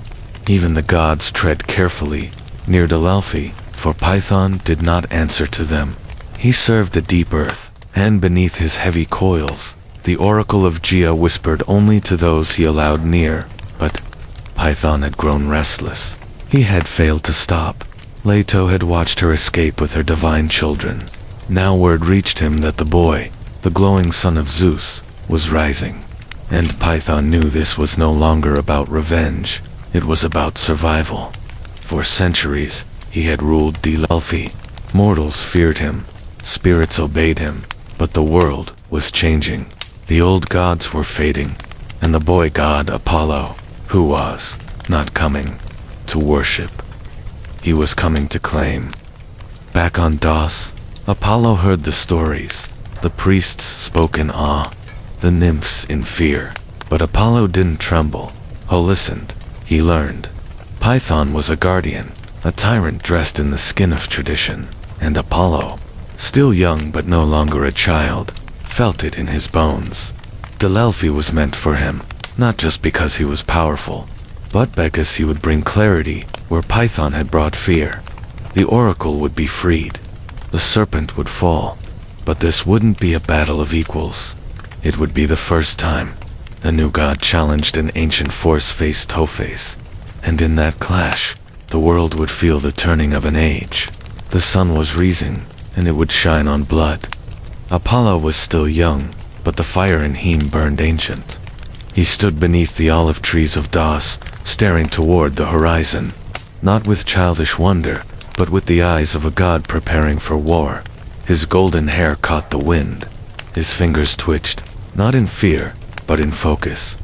Even the gods tread carefully near Delphi, for Python did not answer to them. He served the deep earth, and beneath his heavy coils, the oracle of Gaia whispered only to those he allowed near. But Python had grown restless. He had failed to stop. Leto had watched her escape with her divine children. Now word reached him that the boy, the glowing son of Zeus, was rising. And Python knew this was no longer about revenge. It was about survival. For centuries, he had ruled Delphi. Mortals feared him. Spirits obeyed him. But the world was changing. The old gods were fading, and the boy god Apollo, who was not coming to worship. He was coming to claim. Back on Dos, Apollo heard the stories. The priests spoke in awe, the nymphs in fear. But Apollo didn't tremble. He listened. He learned. Python was a guardian, a tyrant dressed in the skin of tradition. And Apollo, still young but no longer a child, felt it in his bones. Delphi was meant for him, not just because he was powerful, but because he would bring clarity where Python had brought fear. The oracle would be freed. The serpent would fall. But this wouldn't be a battle of equals. It would be the first time a new god challenged an ancient force face to face. And in that clash, the world would feel the turning of an age. The sun was rising, and it would shine on blood. Apollo was still young, but the fire in him burned ancient. He stood beneath the olive trees of Dos, staring toward the horizon, not with childish wonder, but with the eyes of a god preparing for war. His golden hair caught the wind. His fingers twitched, not in fear, but in focus.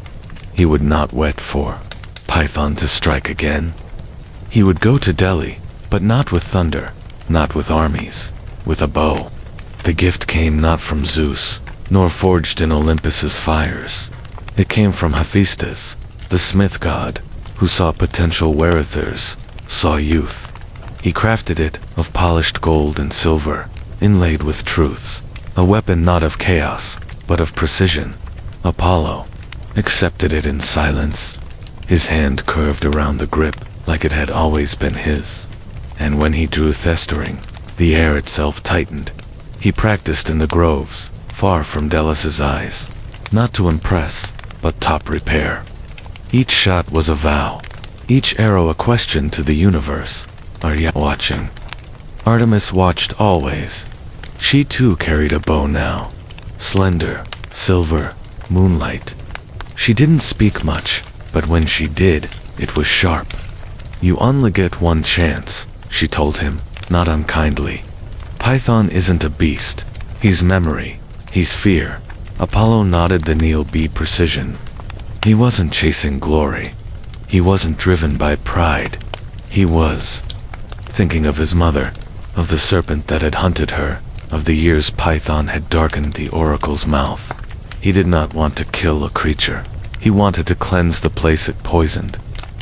He would not wait for Python to strike again. He would go to Delhi, but not with thunder, not with armies, with a bow. The gift came not from Zeus, nor forged in Olympus's fires. It came from Hephaestus, the smith god, who saw potential werethers, saw youth. He crafted it of polished gold and silver, inlaid with truths, a weapon not of chaos, but of precision. Apollo accepted it in silence, his hand curved around the grip like it had always been his. And when he drew thestering, the air itself tightened. He practiced in the groves, far from Delos' eyes, not to impress, but top repair. Each shot was a vow, each arrow a question to the universe. Are you watching? Artemis watched always. She too carried a bow now, slender, silver, moonlight. She didn't speak much, but when she did, it was sharp. You only get one chance, she told him, not unkindly. Python isn't a beast. He's memory. He's fear. Apollo nodded the kneel be precision. He wasn't chasing glory. He wasn't driven by pride. He was thinking of his mother, of the serpent that had hunted her, of the years Python had darkened the oracle's mouth. He did not want to kill a creature. He wanted to cleanse the place it poisoned.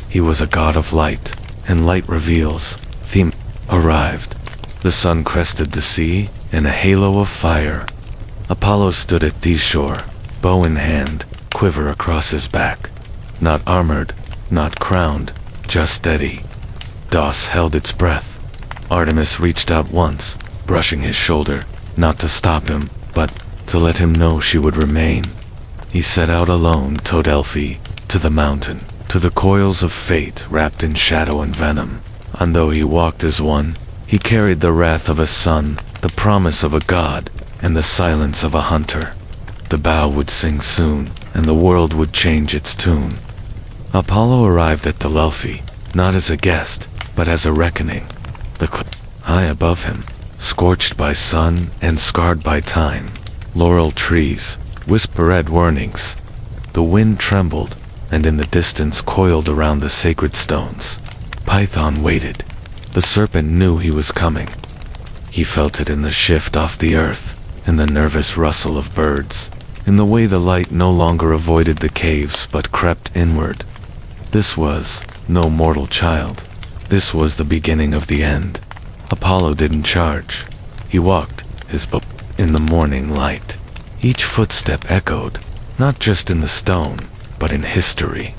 He was a god of light, and light reveals. Theme arrived. The sun crested the sea in a halo of fire. Apollo stood at the shore, bow in hand, quiver across his back. Not armored, not crowned, just steady. Dos held its breath. Artemis reached out once, brushing his shoulder, not to stop him, but to let him know she would remain. He set out alone to Delphi, to the mountain, to the coils of fate wrapped in shadow and venom. And though he walked as one, he carried the wrath of a sun, the promise of a god, and the silence of a hunter. The bow would sing soon, and the world would change its tune. Apollo arrived at Delphi, not as a guest, but as a reckoning. The cliff high above him, scorched by sun and scarred by time. Laurel trees whispered warnings. The wind trembled, and in the distance coiled around the sacred stones. Python waited. The serpent knew he was coming. He felt it in the shift off the earth, in the nervous rustle of birds, in the way the light no longer avoided the caves but crept inward. This was no mortal child. This was the beginning of the end. Apollo didn't charge. He walked, his bow in the morning light. Each footstep echoed, not just in the stone, but in history.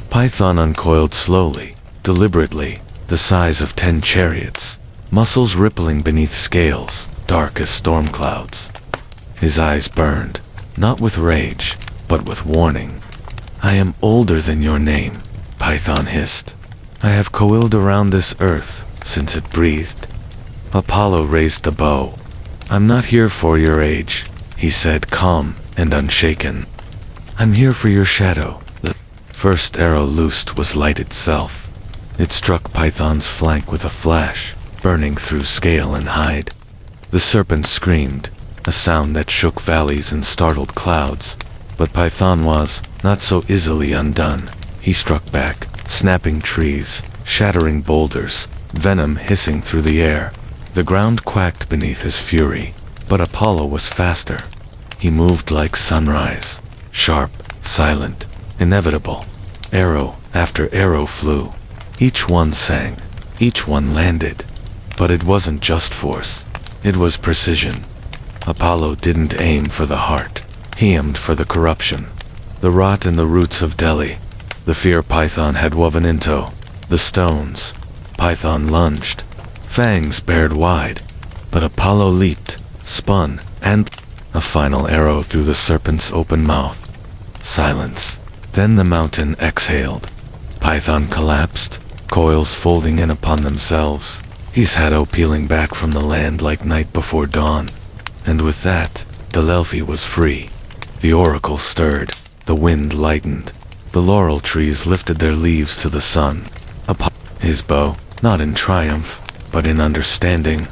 Python uncoiled slowly, deliberately, the size of 10 chariots, muscles rippling beneath scales, dark as storm clouds. His eyes burned, not with rage, but with warning. I am older than your name, Python hissed. I have coiled around this earth since it breathed. Apollo raised the bow. I'm not here for your age, he said, calm and unshaken. I'm here for your shadow. The first arrow loosed was light itself. It struck Python's flank with a flash, burning through scale and hide. The serpent screamed, a sound that shook valleys and startled clouds. But Python was not so easily undone. He struck back, snapping trees, shattering boulders, venom hissing through the air. The ground quacked beneath his fury, but Apollo was faster. He moved like sunrise, sharp, silent, inevitable. Arrow after arrow flew. Each one sang, each one landed. But it wasn't just force, it was precision. Apollo didn't aim for the heart, he aimed for the corruption. The rot in the roots of Delhi, the fear Python had woven into the stones. Python lunged, fangs bared wide, but Apollo leaped, spun, and a final arrow through the serpent's open mouth. Silence. Then the mountain exhaled. Python collapsed, coils folding in upon themselves, his shadow peeling back from the land like night before dawn. And with that, Delphi was free. The oracle stirred, the wind lightened, the laurel trees lifted their leaves to the sun. His bow, not in triumph, but in understanding.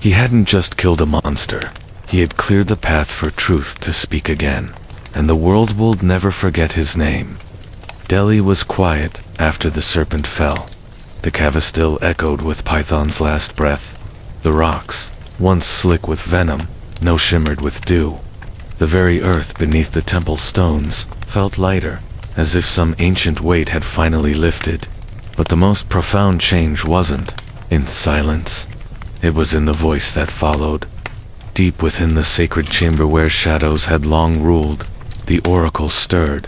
He hadn't just killed a monster, he had cleared the path for truth to speak again, and the world would never forget his name. Delhi was quiet after the serpent fell. The cave still echoed with Python's last breath. The rocks, once slick with venom, now shimmered with dew. The very earth beneath the temple stones felt lighter, as if some ancient weight had finally lifted. But the most profound change wasn't in silence. It was in the voice that followed. Deep within the sacred chamber where shadows had long ruled, the oracle stirred.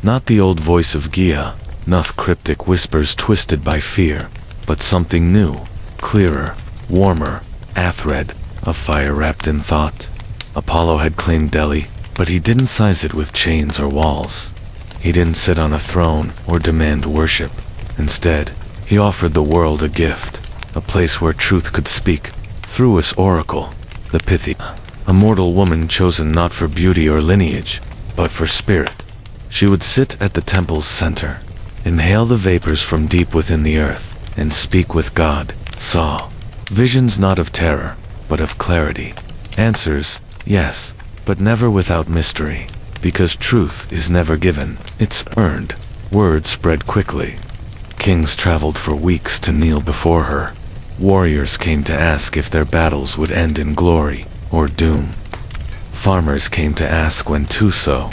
Not the old voice of Gia, not cryptic whispers twisted by fear, but something new, clearer, warmer, a thread of fire wrapped in thought. Apollo had claimed Delhi, but he didn't size it with chains or walls. He didn't sit on a throne or demand worship. Instead, he offered the world a gift, a place where truth could speak, through his oracle, the Pythia, a mortal woman chosen not for beauty or lineage, but for spirit. She would sit at the temple's center, inhale the vapors from deep within the earth, and speak with God, saw. Visions not of terror, but of clarity. Answers, yes, but never without mystery. Because truth is never given, it's earned. Word spread quickly. Kings traveled for weeks to kneel before her. Warriors came to ask if their battles would end in glory or doom. Farmers came to ask when to sow.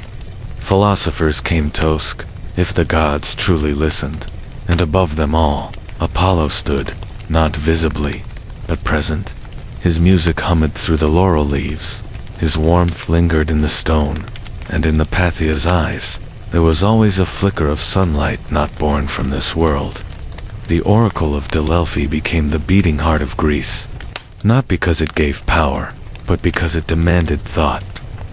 Philosophers came to ask if the gods truly listened. And above them all, Apollo stood, not visibly, but present. His music hummed through the laurel leaves. His warmth lingered in the stone, and in the Pythia's eyes, there was always a flicker of sunlight not born from this world. The oracle of Delphi became the beating heart of Greece, not because it gave power, but because it demanded thought.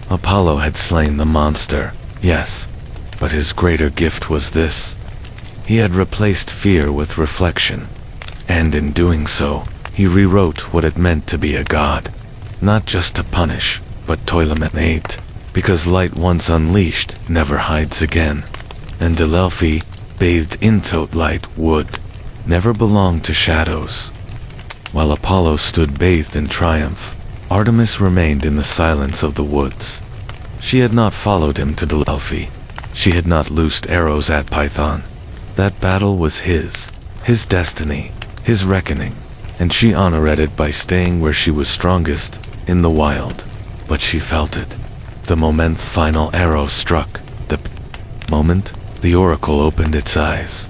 Apollo had slain the monster, yes, but his greater gift was this. He had replaced fear with reflection, and in doing so, he rewrote what it meant to be a god, not just to punish, but to illuminate, because light once unleashed never hides again. And Delphi, bathed in light, would never belong to shadows. While Apollo stood bathed in triumph, Artemis remained in the silence of the woods. She had not followed him to Delphi. She had not loosed arrows at Python. That battle was his destiny, his reckoning, and she honored it by staying where she was strongest, in the wild. But she felt it. The moment final arrow struck, the moment the oracle opened its eyes.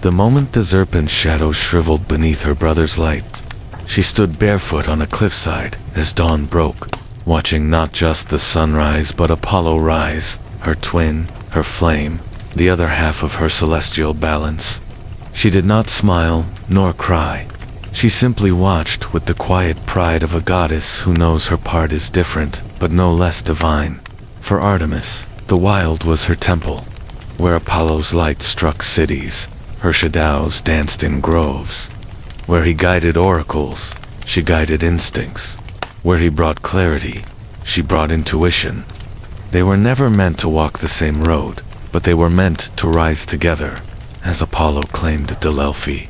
The moment the serpent's shadow shriveled beneath her brother's light. She stood barefoot on a cliffside as dawn broke, watching not just the sunrise but Apollo rise, her twin, her flame, the other half of her celestial balance. She did not smile, nor cry. She simply watched with the quiet pride of a goddess who knows her part is different, but no less divine. For Artemis, the wild was her temple, where Apollo's light struck cities, her shadows danced in groves. Where he guided oracles, she guided instincts. Where he brought clarity, she brought intuition. They were never meant to walk the same road, but they were meant to rise together, as Apollo claimed Delphi.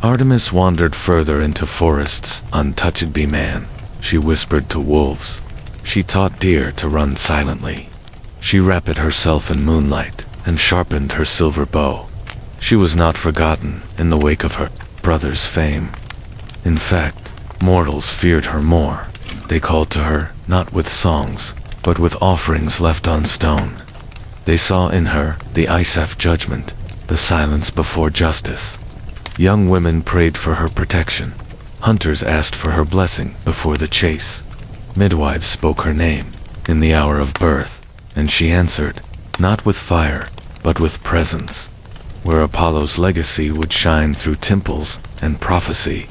Artemis wandered further into forests, untouched by man. She whispered to wolves. She taught deer to run silently. She wrapped herself in moonlight and sharpened her silver bow. She was not forgotten in the wake of her brother's fame. In fact, mortals feared her more. They called to her, not with songs, but with offerings left on stone. They saw in her the Isaf judgment, the silence before justice. Young women prayed for her protection. Hunters asked for her blessing before the chase. Midwives spoke her name in the hour of birth, and she answered, not with fire, but with presence. Where Apollo's legacy would shine through temples and prophecy,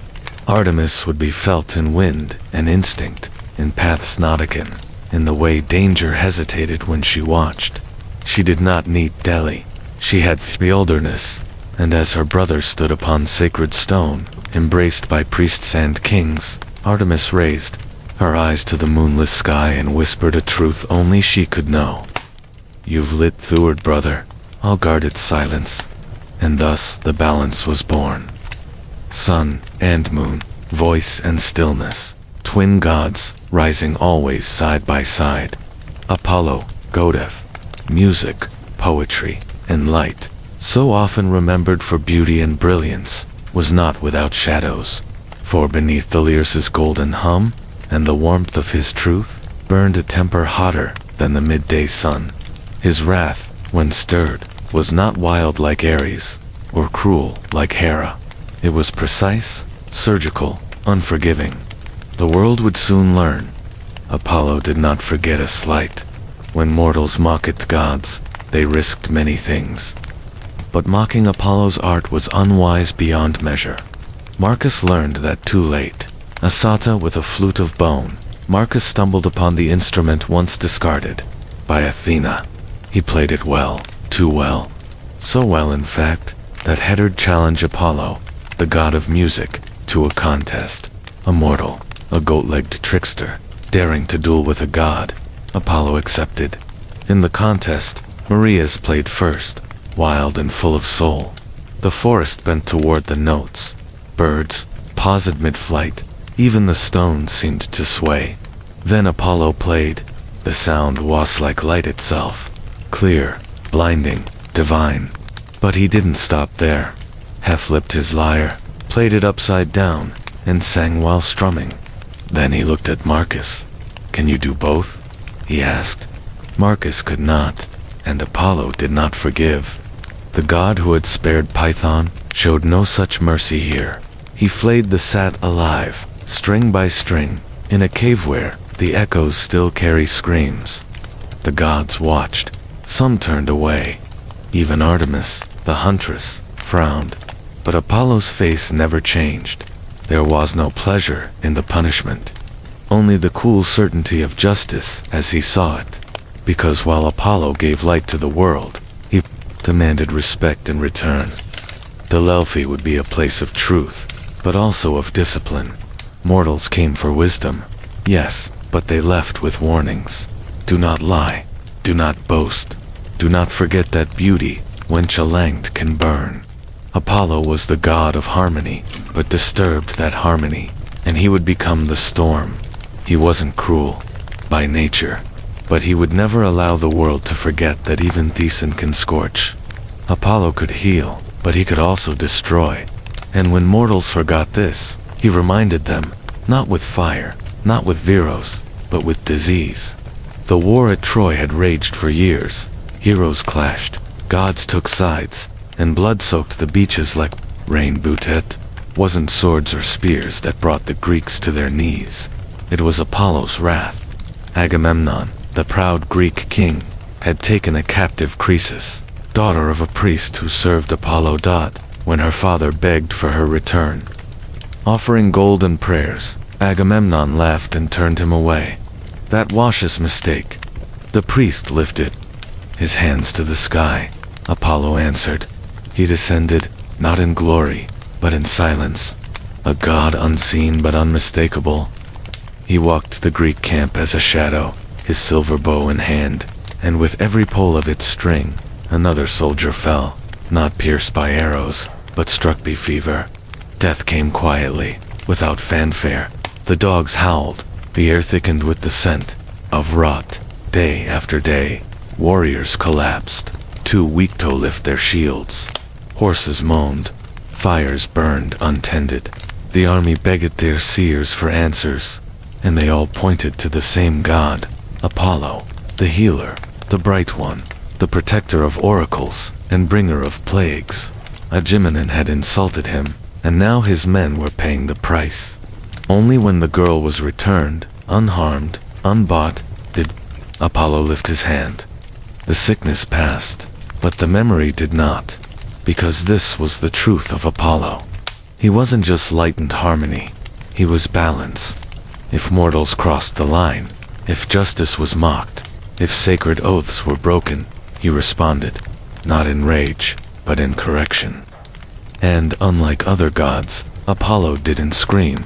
Artemis would be felt in wind and instinct, in paths not akin, in the way danger hesitated when she watched. She did not need Delhi. She had wilderness, and as her brother stood upon sacred stone, embraced by priests and kings, Artemis raised her eyes to the moonless sky and whispered a truth only she could know. You've lit theward, brother. I'll guard its silence. And thus the balance was born. Sun and moon, voice and stillness, twin gods, rising always side by side. Apollo, Godev, music, poetry, and light, so often remembered for beauty and brilliance, was not without shadows. For beneath the lyr's golden hum, and the warmth of his truth, burned a temper hotter than the midday sun. His wrath, when stirred, was not wild like Ares, or cruel like Hera. It was precise, surgical, unforgiving. The world would soon learn. Apollo did not forget a slight. When mortals mocked gods, they risked many things. But mocking Apollo's art was unwise beyond measure. Marcus learned that too late. A satyr with a flute of bone, Marcus stumbled upon the instrument once discarded by Athena. He played it well, too well. So well, in fact, that Hector challenged Apollo, the god of music, to a contest. A mortal, a goat-legged trickster, daring to duel with a god. Apollo accepted. In the contest, Marias played first, wild and full of soul. The forest bent toward the notes. Birds paused mid-flight. Even the stones seemed to sway. Then Apollo played. The sound was like light itself. Clear, blinding, divine. But he didn't stop there. He flipped his lyre, played it upside down, and sang while strumming. Then he looked at Marcus. "Can you do both?" he asked. Marcus could not, and Apollo did not forgive. The god who had spared Python showed no such mercy here. He flayed the sat alive, string by string, in a cave where the echoes still carry screams. The gods watched. Some turned away. Even Artemis, the huntress, frowned. But Apollo's face never changed. There was no pleasure in the punishment. Only the cool certainty of justice as he saw it. Because while Apollo gave light to the world, he demanded respect in return. Delphi would be a place of truth, but also of discipline. Mortals came for wisdom, yes, but they left with warnings. Do not lie. Do not boast. Do not forget that beauty, when challenged, can burn. Apollo was the god of harmony, but disturbed that harmony, and he would become the storm. He wasn't cruel, by nature, but he would never allow the world to forget that even decent can scorch. Apollo could heal, but he could also destroy. And when mortals forgot this, he reminded them, not with fire, not with Veros, but with disease. The war at Troy had raged for years. Heroes clashed, gods took sides, and blood soaked the beaches like rain. Boutet wasn't swords or spears that brought the Greeks to their knees. It was Apollo's wrath. Agamemnon, the proud Greek king, had taken a captive Croesus, daughter of a priest who served Apollo. When her father begged for her return, offering gold and prayers, Agamemnon laughed and turned him away. That washes mistake. The priest lifted his hands to the sky. Apollo answered. He descended, not in glory, but in silence, a god unseen but unmistakable. He walked the Greek camp as a shadow, his silver bow in hand, and with every pull of its string, another soldier fell, not pierced by arrows, but struck by fever. Death came quietly, without fanfare. The dogs howled, the air thickened with the scent of rot. Day after day, warriors collapsed, too weak to lift their shields. Horses moaned, fires burned untended. The army begged their seers for answers, and they all pointed to the same god, Apollo, the healer, the bright one, the protector of oracles and bringer of plagues. Agamemnon had insulted him, and now his men were paying the price. Only when the girl was returned, unharmed, unbought, did Apollo lift his hand. The sickness passed, but the memory did not, because this was the truth of Apollo. He wasn't just light and harmony, he was balance. If mortals crossed the line, if justice was mocked, if sacred oaths were broken, he responded, not in rage, but in correction. And unlike other gods, Apollo didn't scream.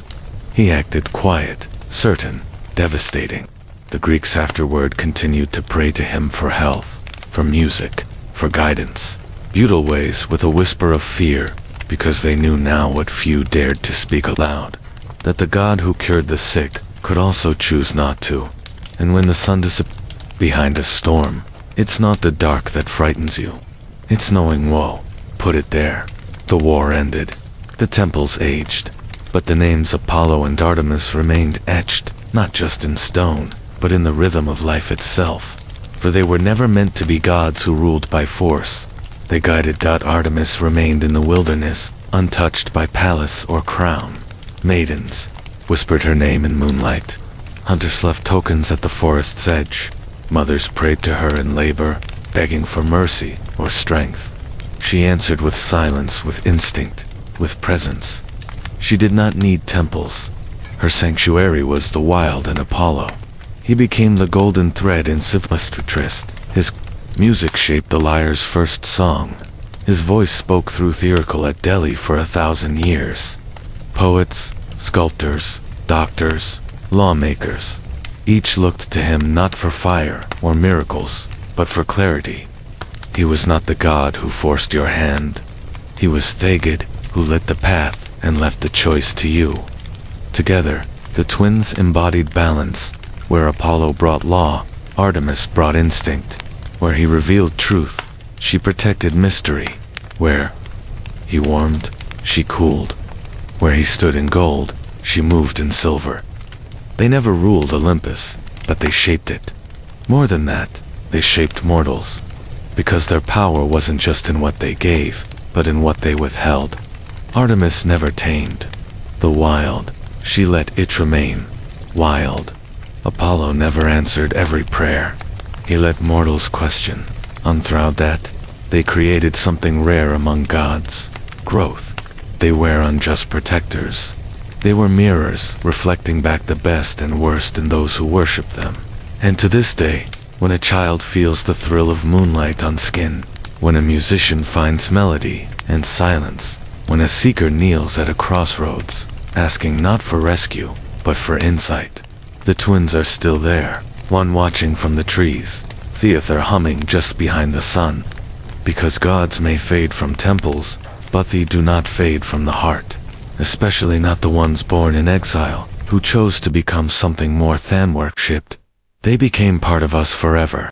He acted quiet, certain, devastating. The Greeks afterward continued to pray to him for health, for music, for guidance. Futile ways with a whisper of fear, because they knew now what few dared to speak aloud, that the God who cured the sick could also choose not to. And when the sun disappeared behind a storm, it's not the dark that frightens you. It's knowing woe. Put it there. The war ended. The temples aged. But the names Apollo and Artemis remained etched, not just in stone, but in the rhythm of life itself. for they were never meant to be gods who ruled by force. They guided. Artemis remained in the wilderness, untouched by palace or crown. Maidens whispered her name in moonlight. Hunters left tokens at the forest's edge. Mothers prayed to her in labor, begging for mercy or strength. She answered with silence, with instinct, with presence. She did not need temples. Her sanctuary was the wild and Apollo. He became the golden thread in Semele. His music shaped the lyre's first song. His voice spoke through theatrical at Delhi for 1,000 years. Poets, sculptors, doctors, lawmakers, each looked to him not for fire or miracles, but for clarity. He was not the god who forced your hand. He was Thagid, who lit the path and left the choice to you. Together, the twins embodied balance. Where Apollo brought law, Artemis brought instinct. Where he revealed truth, she protected mystery. Where he warmed, she cooled. Where he stood in gold, she moved in silver. They never ruled Olympus, but they shaped it. More than that, they shaped mortals. Because their power wasn't just in what they gave, but in what they withheld. Artemis never tamed the wild. She let it remain wild. Apollo never answered every prayer. He let mortals question. Unthrough that, they created something rare among gods: growth. They were unjust protectors. They were mirrors, reflecting back the best and worst in those who worship them. And to this day, when a child feels the thrill of moonlight on skin, when a musician finds melody and silence, when a seeker kneels at a crossroads, asking not for rescue, but for insight, the twins are still there, one watching from the trees, the other humming just behind the sun. Because gods may fade from temples, but they do not fade from the heart, especially not the ones born in exile, who chose to become something more than worshipped. They became part of us forever.